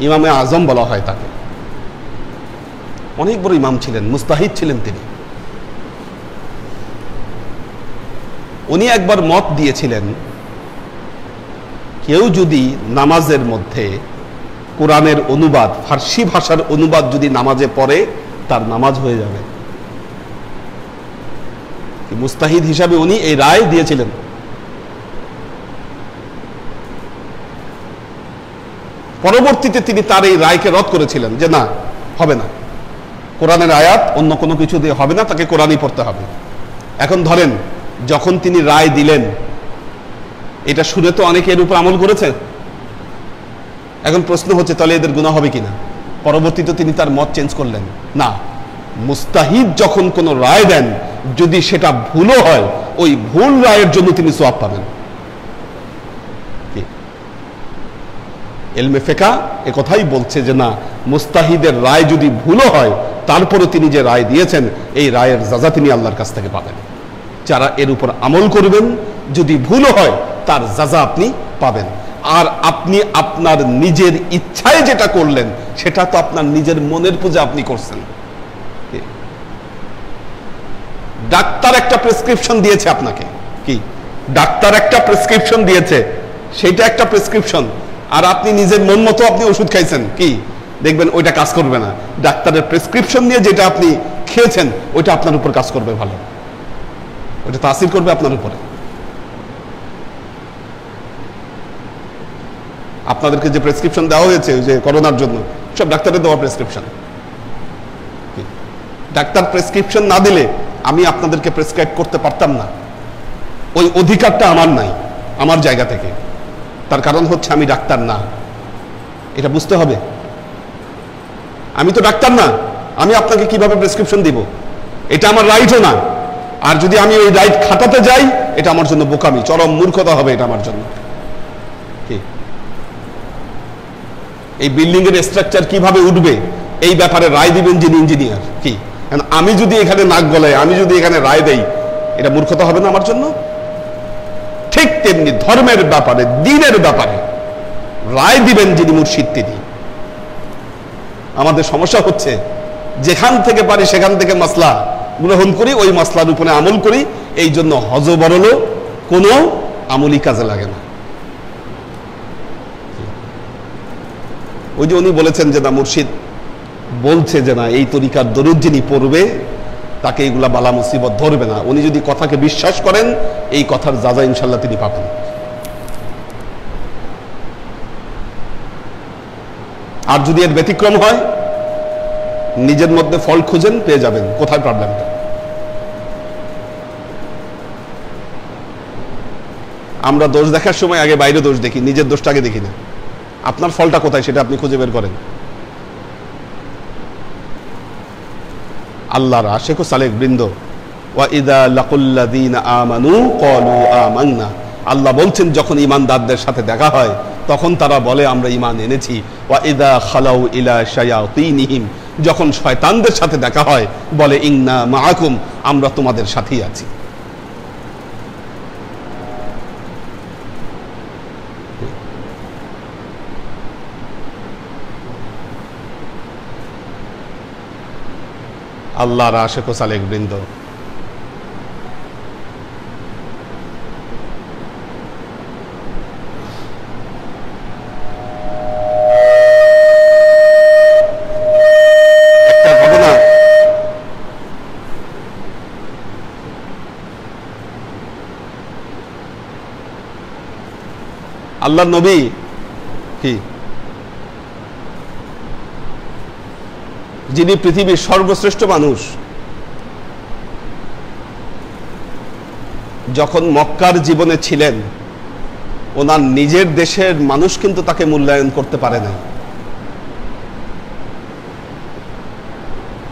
ইমামে আজম বলা হয় তাকে। অনেক বড় ইমাম ছিলেন, মুস্তাহিদ ছিলেন তিনি। উনি একবার মত দিয়েছিলেন, কেউ যদি নামাজের মধ্যে কোরআনের অনুবাদ, ফার্সি ভাষার অনুবাদ যদি নামাজে পড়ে তার নামাজ হয়ে যাবে। মুস্তাহিদ হিসাবে উনি এই রায় দিয়েছিলেন। পরবর্তীতে তিনি তার এই রায়কে রদ করেছিলেন যে না, হবে না, কোরআনের আয়াত অন্য কোনো কিছু দিয়ে হবে না, তাকে কোরআনই পড়তে হবে। এখন ধরেন যখন তিনি রায় দিলেন, এটা শুনে তো অনেকে এর উপর আমল করেছে। এখন প্রশ্ন হচ্ছে তাহলে এদের গুনাহ হবে কিনা? পরবর্তীতে তিনি তার মত চেঞ্জ করলেন, না, মুস্তাহিদ যখন কোনো রায় দেন যদি সেটা ভুলও হয়, ওই ভুল রায়ের জন্য তিনি সওয়াব পাবেন। ইলমে ফিকহ এ কথাই বলছে যে না, মুস্তাহিদের রায় যদি ভুলও হয় তারপরে তিনি যে রায় দিয়েছেন এই রায়ের সাজা তিনি আল্লাহর কাছ থেকে পাবেন। যারা এর উপর আমল করবেন, যদি ভুলও হয় তার সাজা আপনি পাবেন। আর আপনি আপনার নিজের ইচ্ছায় যেটা করলেন সেটা তো আপনার নিজের মনের পূজা আপনি করছেন। ডাক্তার একটা প্রেসক্রিপশন দিয়েছে আপনাকে, কি ডাক্তার একটা প্রেসক্রিপশন দিয়েছে, সেটা একটা প্রেসক্রিপশন, আর আপনি নিজের মন মতো আপনি ওষুধ খাইছেন, কি দেখবেন ওইটা কাজ করবে না। ডাক্তারের প্রেসক্রিপশন নিয়ে যেটা আপনি খেয়েছেন ওইটা আপনার উপর কাজ করবে ভালো, ওইটা তাসির করবে আপনার উপরে। আপনাদেরকে যে প্রেসক্রিপশন দেওয়া হয়েছে যে করোনার জন্য, সব ডাক্তারের দেওয়া প্রেসক্রিপশন। ডাক্তার প্রেসক্রিপশন না দিলে আমি আপনাদেরকে প্রেসক্রাইব করতে পারতাম না, ওই অধিকারটা আমার নাই আমার জায়গা থেকে। তার কারণ হচ্ছে আমি ডাক্তার না, এটা বুঝতে হবে। আমি তো ডাক্তার না, আমি আপনাকে কিভাবে প্রেসক্রিপশন দিব? এটা আমার রাইটও না। আর যদি আমি ওই রাইট খাটাতে যাই এটা আমার জন্য বোকামি, চরম মূর্খতা হবে এটা আমার জন্য। কি এই বিল্ডিং এর স্ট্রাকচার কিভাবে উঠবে এই ব্যাপারে রায় দিবেন যিনি ইঞ্জিনিয়ার। কি আমি যদি এখানে নাক গলায়, আমি যদি এখানে রায় দেই, এটা মূর্খতা হবে না আমার জন্য? ঠিক তেমনি ধর্মের ব্যাপারে, দ্বীনের ব্যাপারে রায় দিবেন যিনি মুর্শিদ তিনি। আমাদের সমস্যা হচ্ছে যেখান থেকে পারি সেখান থেকে মাসলা গ্রহণ করি, ওই মাসলার উপরে আমল করি, এই জন্য হজ বরল কোনো আমলি কাজে লাগে না। ওই যে উনি বলেছেন যে না, মুর্শিদ বলছে যে না, এই তরিকার দরুদ যিনি পড়বে তাকে এইগুলা বালা মুসিবত ধরবে না। উনি যদি কথাকে বিশ্বাস করেন, এই কথার যাজা ইনশাল্লাহ তিনি পাবেন। আর যদি এর ব্যতিক্রম হয়, নিজের মধ্যে ফল খুঁজেন, পেয়ে যাবেন কোথায় প্রবলেমটা। আমরা দোষ দেখার সময় আগে বাইরে দোষ দেখি, নিজের দোষটাকে দেখি না। আপনার ফলটা কোথায় সেটা আপনি খুঁজে বের করেন। আল্লাহর আশিক ও সালেক বৃন্দ, ওয়া ইযা লাকুল্লাযীনা আমানু ক্বালু আমান্না, আল্লাহ বলছেন যখন ঈমানদারদের সাথে দেখা হয় তখন তারা বলে আমরা ঈমান এনেছি। ওয়া ইযা খালাউ ইলা শায়াতিনহিম, যখন শয়তানদের সাথে দেখা হয় বলে ইন্না মাআকুম, আমরা তোমাদের সাথেই আছি। আল্লাহর আশিক ও সালেক বৃন্দ, একটা ঘটনা, আল্লাহর নবী কি যিনি পৃথিবীর সর্বশ্রেষ্ঠ মানুষ, যখন মক্কার জীবনে ছিলেন, ওনার নিজের দেশের মানুষ কিন্তু তাকে মূল্যায়ন করতে পারে না।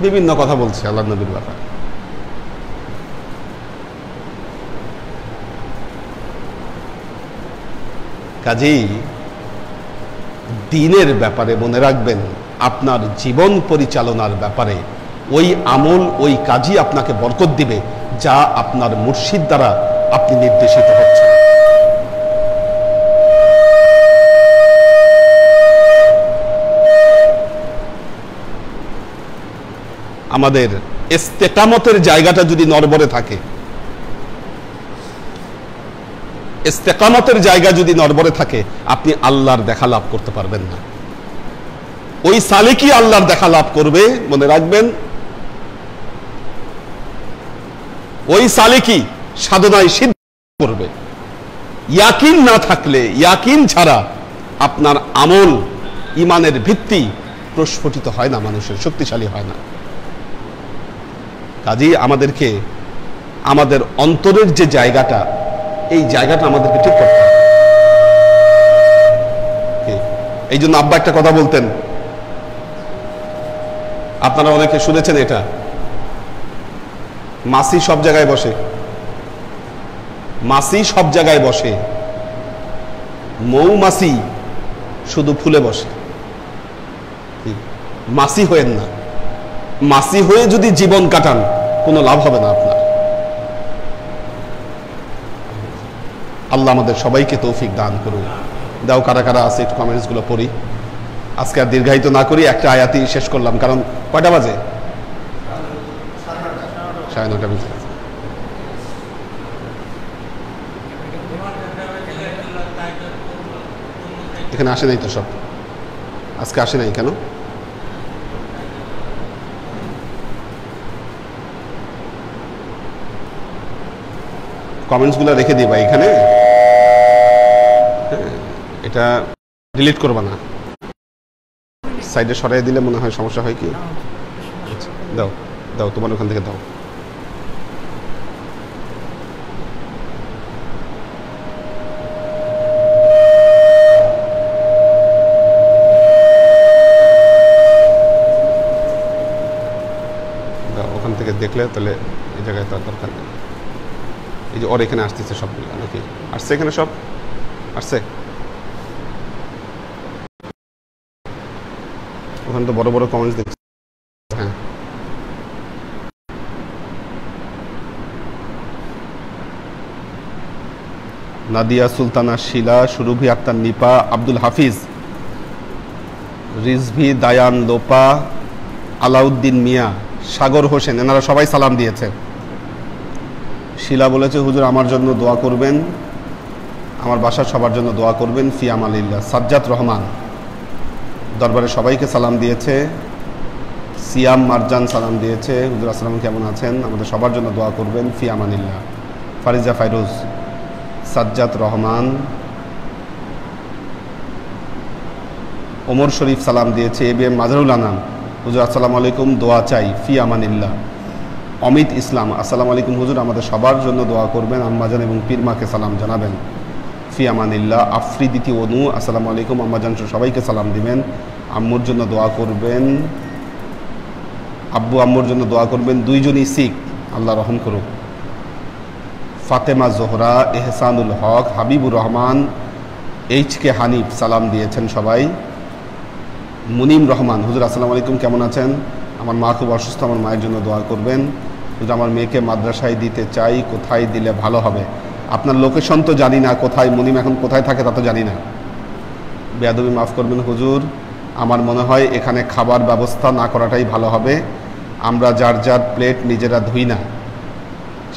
বিভিন্ন কথা বলছে আল্লাহ নবীর ব্যাপারে। কাজেই দ্বীনের ব্যাপারে মনে রাখবেন, আপনার জীবন পরিচালনার ব্যাপারে ওই আমল, ওই কাজই আপনাকে বরকত দিবে যা আপনার মুর্শিদ দ্বারা আপনি নির্দেশিত হচ্ছেন। আমাদের ইস্তেকামতের জায়গাটা যদি নড়বড়ে থাকে, ইস্তেকামতের জায়গা যদি নড়বড়ে থাকে, আপনি আল্লাহর দেখা লাভ করতে পারবেন না। ওই সালেকই আল্লাহর দেখা লাভ করবে, মনে রাখবেন। ওই সালেকই সাধনায় সিদ্ধ করবে। ইয়াকিন না থাকলে, ইয়াকিন ছাড়া আপনার আমল, ইমানের ভিত্তি প্রস্ফুটিত হয় না, মানুষের শক্তিশালী হয় না। কাজেই আমাদেরকে আমাদের অন্তরের যে জায়গাটা, এই জায়গাটা আমাদেরকে ঠিক করতে হবে। এই জন্য আব্বা একটা কথা বলতেন, আপনারা অনেকে শুনেছেন এটা, মাছি সব জায়গায় বসে, মাছি সব জায়গায় বসে, মৌমাছি শুধু ফুলে বসে। মাছি হয়েন না। মাছি হয়ে যদি জীবন কাটান, কোনো লাভ হবে না আপনার। আল্লাহ আমাদের সবাইকে তৌফিক দান করুন। দাও, কারা কারা আছে একটু কমেন্টস গুলো পড়ি। আজকে আর দীর্ঘায়িত না করি, একটা আয়াতই শেষ করলাম, কারণ কয়টা বাজে? 9:30 বাজে। এখানে আসে নাই তো সব, আজকে আসে নাই কেন? কমেন্টস গুলো রেখে দিবা এখানে, এটা ডিলিট করবা না, সাইডে সরাই দিলে মনে হয় সমস্যা হয় কি। দাও দাও, তোমার ওখান থেকে দাও। ওখান থেকে দেখলে তাহলে এই জায়গায় তার দরকার নেই। এই যে ওর এখানে আসতেছে সবগুলো, নাকি আসছে? এখানে সব আসছে। ওখানে তো বড় বড় কমেন্টস দেখছি। হ্যাঁ, নাদিয়া সুলতানা শিলা, সুরভি আক্তার নিপা, আব্দুল হাফিজ, রিজভি দায়ান লোপা, আলাউদ্দিন মিয়া, সাগর হোসেন, এনারা সবাই সালাম দিয়েছে। শিলা বলেছে হুজুর আমার জন্য দোয়া করবেন, আমার বাসার সবার জন্য দোয়া করবেন, ফি আমালিল্লাহ। সাজ্জাদ রহমান দরবারে সবাইকে সালাম দিয়েছে। সিয়াম মারজান সালাম দিয়েছে, হুজুর আসসালাম কেমন আছেন, আমাদের সবার জন্য দোয়া করবেন, ফি আমানিল্লাহ। ফারিজা ফাইরুজ, সাজ্জাদ রহমান, ওমর শরীফ সালাম দিয়েছে। A B M Mazharul Anam, হুজুর আসসালামু আলাইকুম, দোয়া চাই, ফি আমানিল্লাহ। অমিত ইসলাম, আসসালামু আলাইকুম হুজুর, আমাদের সবার জন্য দোয়া করবেন, আম্মাজান এবং পীরমাকে সালাম জানাবেন, ফি আমানিল্লাহ। আফ্রিদিতি অনু, আসসালামু আলাইকুম, আম্মাজান সবাইকে সালাম দিবেন, আম্মুর জন্য দোয়া করবেন, আব্বু আম্মুর জন্য দোয়া করবেন, দুইজনই শিখ, আল্লাহ রহম করুক। ফাতেমা জোহরা, এহসানুল হক, হাবিবুর রহমান, এইচ কে হানিফ সালাম দিয়েছেন সবাই। মুনিম রহমান, হুজুর আসসালামু আলাইকুম, কেমন আছেন, আমার মা খুব অসুস্থ, আমার মায়ের জন্য দোয়া করবেন, হুজুর আমার মেয়েকে মাদ্রাসায় দিতে চাই, কোথায় দিলে ভালো হবে। আপনার লোকেশন তো জানি না, কোথায় মুনিম এখন কোথায় থাকে তা তো জানি না, বেয়াদবি মাফ করবেন হুজুর। আমার মনে হয় এখানে খাবার ব্যবস্থা না করাটাই ভালো হবে, আমরা যার যার প্লেট নিজেরা ধুই না,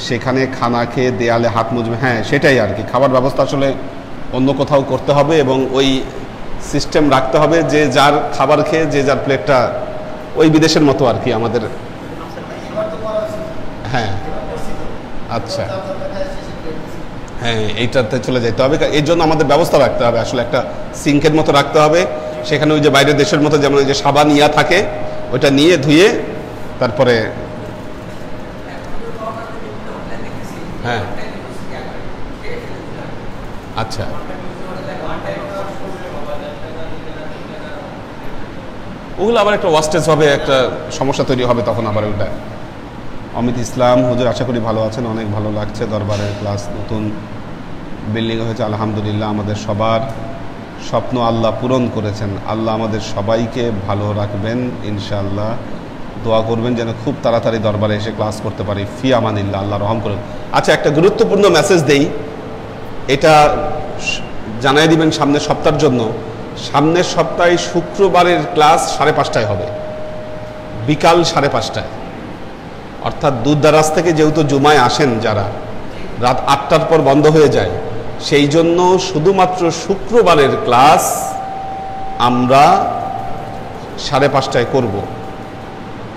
সেখানে খানা খেয়ে দেয়ালে হাত মুজবে, হ্যাঁ সেটাই আর কি। খাবার ব্যবস্থা আসলে অন্য কোথাও করতে হবে এবং ওই সিস্টেম রাখতে হবে যে যার খাবার খেয়ে যে যার প্লেটটা, ওই বিদেশের মতো আর কি আমাদের। হ্যাঁ আচ্ছা, হ্যাঁ এইটাতে চলে যেতে হবে, এর জন্য আমাদের ব্যবস্থা রাখতে হবে, আসলে একটা সিঙ্কের মতো রাখতে হবে, সেখানে ওই যে বাইরের দেশের মতো যেমন ওই যে সাবান ইয়া থাকে, ওইটা নিয়ে ধুয়ে তারপরে। হ্যাঁ আচ্ছা, ওগুলো আবার একটা ওয়াস্টেজ হবে, একটা সমস্যা তৈরি হবে তখন আবার ওটা। অমিত ইসলাম, হুজুর আশা করি ভালো আছেন, অনেক ভালো লাগছে, দরবারের ক্লাস নতুন বিল্ডিং হয়েছে, আলহামদুলিল্লাহ, আমাদের সবার স্বপ্ন আল্লাহ পূরণ করেছেন, আল্লাহ আমাদের সবাইকে ভালো রাখবেন ইনশাআল্লাহ, দোয়া করবেন যেন খুব তাড়াতাড়ি দরবারে এসে ক্লাস করতে পারি, ফি আমানিল্লাহ, আল্লাহ রহম করুন। আচ্ছা, একটা গুরুত্বপূর্ণ মেসেজ দেই, এটা জানাই দিবেন সামনের সপ্তাহের জন্য। সামনের সপ্তাহে শুক্রবারের ক্লাস 5:30টায় হবে, বিকাল 5:30টায়, অর্থাৎ দূরদারাজ থেকে যেহেতু জুমায় আসেন যারা, রাত 8টার পর বন্ধ হয়ে যায়, সেই জন্য শুধুমাত্র শুক্রবারের ক্লাস আমরা 5:30টায় করব।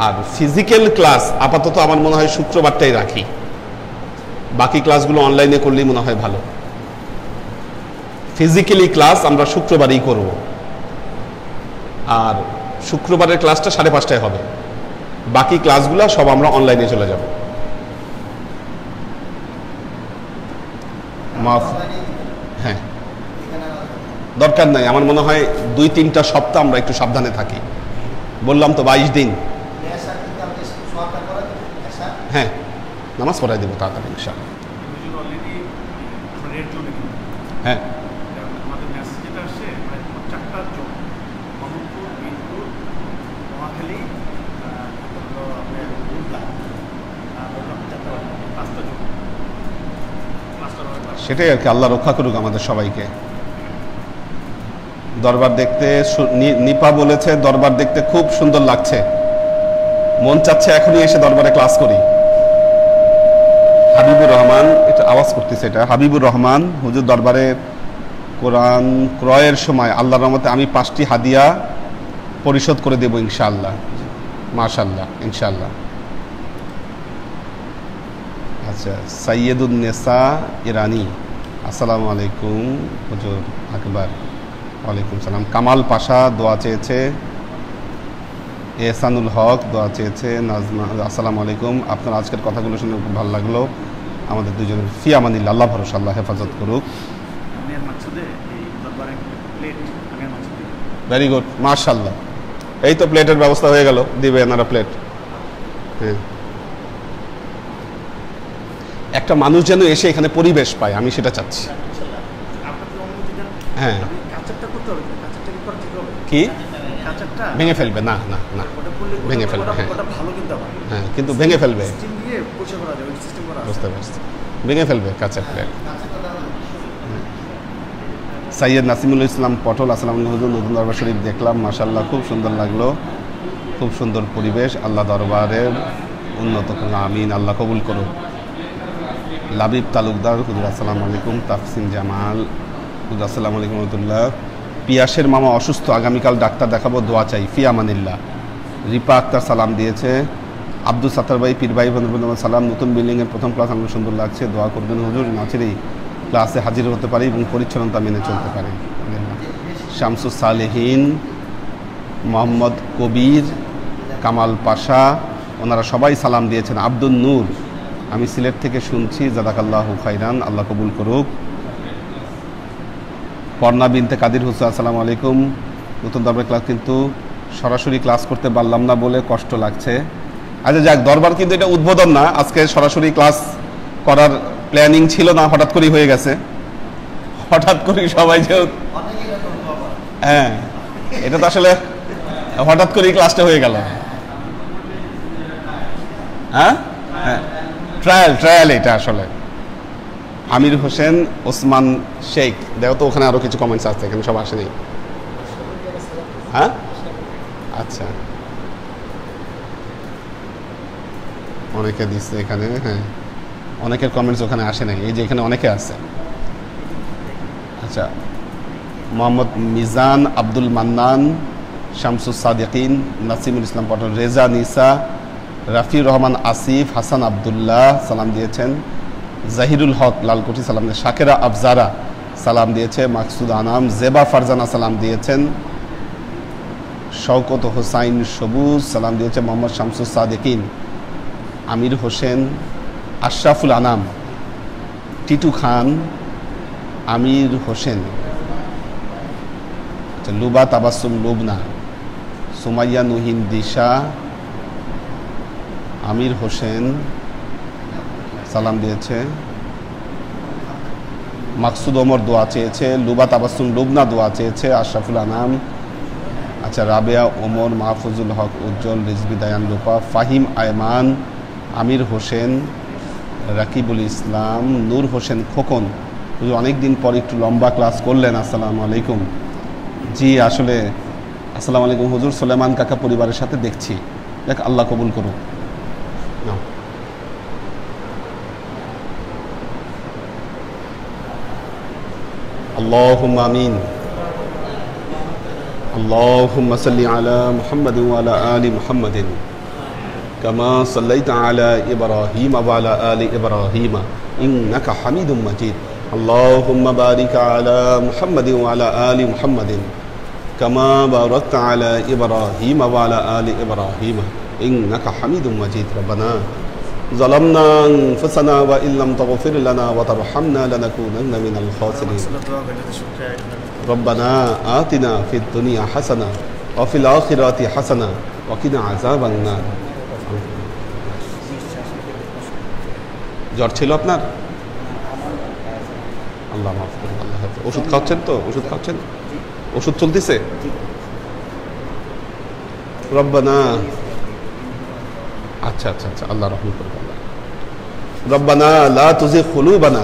আর ফিজিক্যাল ক্লাস আপাতত আমার মনে হয় শুক্রবারটাই রাখি, বাকি ক্লাসগুলো অনলাইনে করলেই মনে হয় ভালো। ফিজিক্যালি ক্লাস আমরা শুক্রবারই করব, আর শুক্রবারের ক্লাসটা 5:30টায় হবে, বাকি ক্লাসগুলো সব আমরা অনলাইনে চলে যাব। মাফ, হ্যাঁ দরকার নাই, আমার মনে হয় 2-3টা সপ্তাহ আমরা একটু সাবধানে থাকি, বললাম তো 22 দিন। হ্যাঁ নামাজ পড়াই দেবো তাড়াতাড়ি ইনশাআল্লাহ। হ্যাঁ সেটাই আর কি, আল্লাহ রক্ষা করুক আমাদের সবাইকে। দরবার দেখতে, নিপা বলেছে দরবার দেখতে খুব সুন্দর লাগছে, মন চাচ্ছে এখনই এসে দরবারে ক্লাস করি। হাবিবুর রহমান, এটা আওয়াজ করতেছে, এটা হাবিবুর রহমান, হুজুর দরবারে কোরআন ক্রয়ের সময় আল্লাহর রহমতে আমি 5টি হাদিয়া পরিশোধ করে দেব ইনশাআল্লাহ। মাশাআল্লাহ, ইনশাআল্লাহ। আচ্ছা, সাইয়েদুন নেসা ইরানি, আসসালামু আলাইকুম হুজুর আকবর। ওয়ালাইকুম সালাম। কামাল পাশা দোয়া চেয়েছে, এহসানুল হক দোয়া চেয়েছে, নাজমা আসসালামু আলাইকুম, আপনার আজকের কথাগুলো শুনে খুব ভালো লাগলো, আমাদের দুজনের ফি আমানিল্লাহ, আল্লাহ ভরসা, আল্লাহ হেফাজত করুক। ভেরি গুড, মাশাআল্লাহ, এই তো প্লেটের ব্যবস্থা হয়ে গেল, দিবে এনারা প্লেট। হ্যাঁ, একটা মানুষ যেন এসে এখানে পরিবেশ পায়, আমি সেটা চাচ্ছি। হ্যাঁ, কি ভেঙে ফেলবে? না না না, ভেঙে ফেলবে, হ্যাঁ হ্যাঁ, কিন্তু ভেঙে ফেলবে, বুঝতে পারছি, ভেঙে ফেলবে কাঁচের প্লেট। সৈয়দ নাসিমুল ইসলাম পটল, আসসালামু আলাইকুম হুজুর, নতুন দরবার শরীফ দেখলাম, মাশাআল্লাহ খুব সুন্দর লাগলো, খুব সুন্দর পরিবেশ, আল্লাহ দরবারের উন্নত করুন, আমিন, আল্লাহ কবুল করুন। লাবিব তালুকদার হুজুর আসসালামু আলাইকুম। তাফসিন জামাল হুজুর আসসালামু আলাইকুম রহমতুল্লাহ। পিয়াসের মামা অসুস্থ, আগামীকাল ডাক্তার দেখাবো, দোয়া চাই, ফি আমানিল্লাহ। রিপা আক্তার সালাম দিয়েছে। আব্দুল সাত্তার ভাই, পীর ভাই বন্ধু সালাম, নতুন বিল্ডিংয়ের প্রথম ক্লাস আমার সুন্দর লাগছে, দোয়া করবেন হুজুর, নাচেরই ক্লাসে হাজির হতে পারি এবং পরিচ্ছন্নতা মেনে চলতে পারি। শামসুস সালেহীন, মোহাম্মদ কবির, কামাল পাশা, ওনারা সবাই সালাম দিয়েছেন। আব্দুল নূর, আমি সিলেট থেকে শুনছি, জাযাকাল্লাহু খাইরান, আল্লাহ কবুল করুক। পর্ণা বিনতে কাদির হুসেন, আসসালামু আলাইকুম। নতুন দরবার ক্লাস কিন্তু সরাসরি ক্লাস করতে পারলাম না বলে কষ্ট লাগছে। আচ্ছা যাক, দরবার কিন্তু এটা উদ্বোধন না, আজকে সরাসরি ক্লাস করার প্ল্যানিং ছিল না, হঠাৎ করেই হয়ে গেছে, হঠাৎ করেই সবাই যে হ্যাঁ, এটা তো আসলে হঠাৎ করেই ক্লাসটা হয়ে গেল। হ্যাঁ হ্যাঁ, ট্রায়াল এটা আসলে। আমির হোসেন, ওসমান শেখ, দেখো তো ওখানে আরো কিছু কমেন্টস আছে, এখানে সব আসেনি। হ্যাঁ আচ্ছা, অনেকে দিচ্ছে এখানে, হ্যাঁ অনেকের কমেন্টস ওখানে আসে নাই, এই যে এখানে অনেকে আছে। আচ্ছা, মোহাম্মদ মিজান, আব্দুল মান্নান, শামসুস সাদিকিন, নাসিমুল ইসলাম পটল, রেজা নিসা, রাফিউর রহমান আসিফ, হাসান আবদুল্লাহ সালাম দিয়েছেন। জাহিরুল হক লালকুঠি সালাম দিয়েছেন। শাকেরা আফজারা সালাম দিয়েছে। মাকসুদ আনাম, জেবা ফারজানা সালাম দিয়েছেন। শওকত হোসাইন সবুজ সালাম দিয়েছে। মোহাম্মদ শামসুস সাদিকিন, আমির হোসেন, আশরাফুল আনাম, টিটু খান, আমির হোসেন, লুবা তাবাসুম লুবনা, সুমাইয়া নুহিন দিশা, আমির হোসেন সালাম দিয়েছে। মাকসুদ ওমর দোয়া চেয়েছে। লুবা তাবাসুম লুবনা দোয়া চেয়েছে। আশরাফুল আনাম, আচ্ছা, রাবেয়া ওমর, মাহফুজুল হক উজ্জ্বল, রিজবি দায়ান রূপা, ফাহিম আয়মান, আমির হোসেন, রাকিবুল ইসলাম, নূর হোসেন খোকন, অনেক দিন পর একটু লম্বা ক্লাস করলেন, আসসালামু আলাইকুম। জি আসলে আসসালামু আলাইকুম হুজুর, সুলেমান কাকা পরিবারের সাথে দেখছি, দেখ আল্লাহ কবুল করুন। আল্লাহুম্মা আমিন। আল্লাহুম্মা সাল্লি আলা মুহাম্মাদিন ওয়া আলা আলি মুহাম্মাদিন কামা সাল্লাইতা আলা ইব্রাহিম ওয়া আলা আলি ইব্রাহিম ইন্নাকা হামিদুম মাজিদ। আল্লাহুম্মা বারিক আলা মুহাম্মাদিন ওয়া আলা আলি মুহাম্মাদিন কামা বারাকতা আলা ইব্রাহিম ওয়া আলা আলি ইব্রাহিম ইন্নাকা হামিদুম মাজিদ। রব্বানা ظلمنا أنفسنا وإن لم تغفر لنا وترحمنا لنكونن من الخاسرين. ربنا آتنا في الدنيا حسنة وفي الآخرة حسنة وقنا عذاب النار. জ্বর ছিল আপনার? আল্লাহ মাফ করুন, আল্লাহ হাফেজ। ওষুধ খাচ্ছেন তো? ওষুধ খাচ্ছেন? ওষুধ চলতেছে? রব্বানা, আচ্ছা আচ্ছা আচ্ছা, আল্লাহ রহম করুন। রব্বানা লা তুযিগ কুলুবানা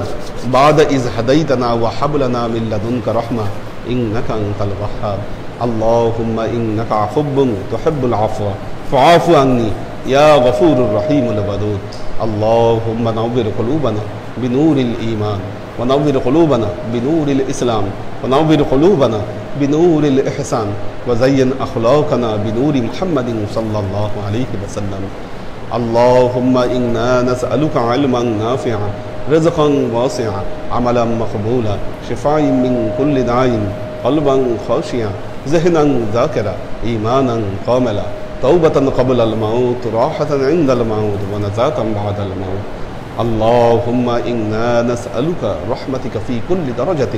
বা'দা ইয হাদাইতানা ওয়া হাব লানা মিন লাদুনকা রাহমা ইন্নাকা আনতাল ওয়াহ্হাব। আল্লাহুম্মা ইন্নাকা আফুব্বুন তুহিব্বুল আফওয়া ফাআফু আন্নী ইয়া গফুরুর রহিমুল ওয়াদুদ। আল্লাহুম্মা নাওবির কুলুবানা বিনূরিল ঈমান ওয়া নাওবির কুলুবানা বিনূরিল ইসলাম ওয়া নাওবির কুলুবানা বিনূরিল ইহসান ওয়া যায়্যিন আখলাকানা বিনূরি মুহাম্মাদিন সাল্লাল্লাহু আলাইহি ওয়াসাল্লাম। اللهم إنا نسألك علما نافعا رزقا واسعا عملا مقبولا شفاء من كل داء قلبا خاشعا ذهنا ذاكرا إيمانا كاملا توبة قبل الموت راحة عند الموت ونجاة بعد الموت. اللهم إنا نسألك رحمتك في كل درجة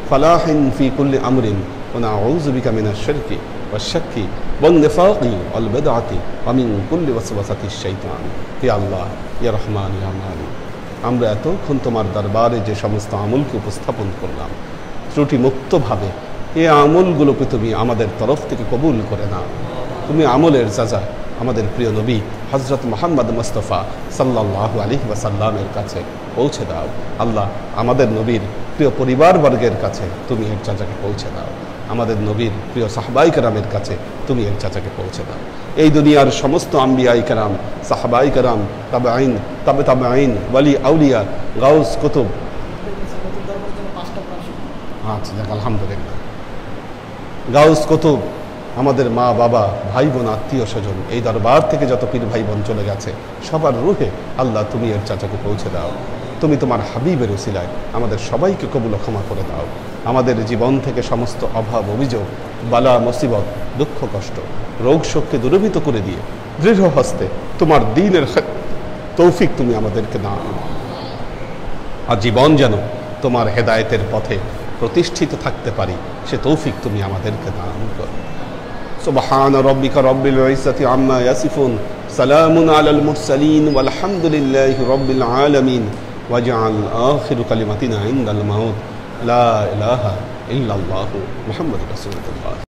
فلاح في كل أمر ونعوذ بك من الشرك والشك والنفاق والبدعة ومن كل وسوسة الشيطان. হে আল্লাহ, ইয়া রহমান ইয়া মালিক, আমরা এতক্ষণ তোমার দরবারে যে সমস্ত আমলকে উপস্থাপন করলাম ত্রুটি মুক্তভাবে, এই আমলগুলোকে তুমি আমাদের তরফ থেকে কবুল করে নাও। তুমি আমলের সাজা আমাদের প্রিয় নবী হযরত মুহাম্মদ মুস্তাফা সাল্লাল্লাহু আলাইহি ওয়াসাল্লামের কাছে পৌঁছে দাও। আল্লাহ, আমাদের নবীর প্রিয় পরিবারবর্গের কাছে তুমি এর চাচাকে পৌঁছে দাও। আমাদের নবীর প্রিয় সাহাবাই কেরামের কাছে তুমি এর চাচাকে পৌঁছে দাও। এই দুনিয়ার সমস্ত আম্বিয়াই কেরাম, সাহাবাই কেরাম, তাবেঈন, তাবেঈন, ওয়ালি আউলিয়া, গাউস, কুতুব, আচ্ছা যাক আলহামদুলিল্লাহ, গাউস, কুতুব, আমাদের মা বাবা, ভাই বোন, আত্মীয় স্বজন, এই দরবার থেকে যত পীর ভাই বোন চলে গেছে সবার রূহে আল্লাহ তুমি এর চাচাকে পৌঁছে দাও। তুমি তোমার হাবিবের উসিলায় আমাদের সবাইকে কবুল ও ক্ষমা করে দাও। আমাদের জীবন থেকে সমস্ত অভাব, অভিযোগ, বালা, মুসিবত, দুঃখ, কষ্ট, রোগ শোককে দূরীভূত করে দিয়ে দৃঢ় হস্তে তোমার দ্বীনের তৌফিক তুমি আমাদেরকে দাও। আর জীবন যেন তোমার হেদায়েতের পথে প্রতিষ্ঠিত থাকতে পারি সে তৌফিক তুমি আমাদেরকে দান করো। সুবহান রাব্বিকা রব্বিল ইজ্জাতি আম্মা ইয়াসিফুন, সালামুন আলাল মুরসালিন, ওয়ালহামদুলিল্লাহি রব্বিল আলামিন। ওয়াজআল আখিরু কালিমাতিনা ইনদাল মাউত লা ইলাহা ইল্লাল্লাহু মুহাম্মাদুর রাসূলুল্লাহ।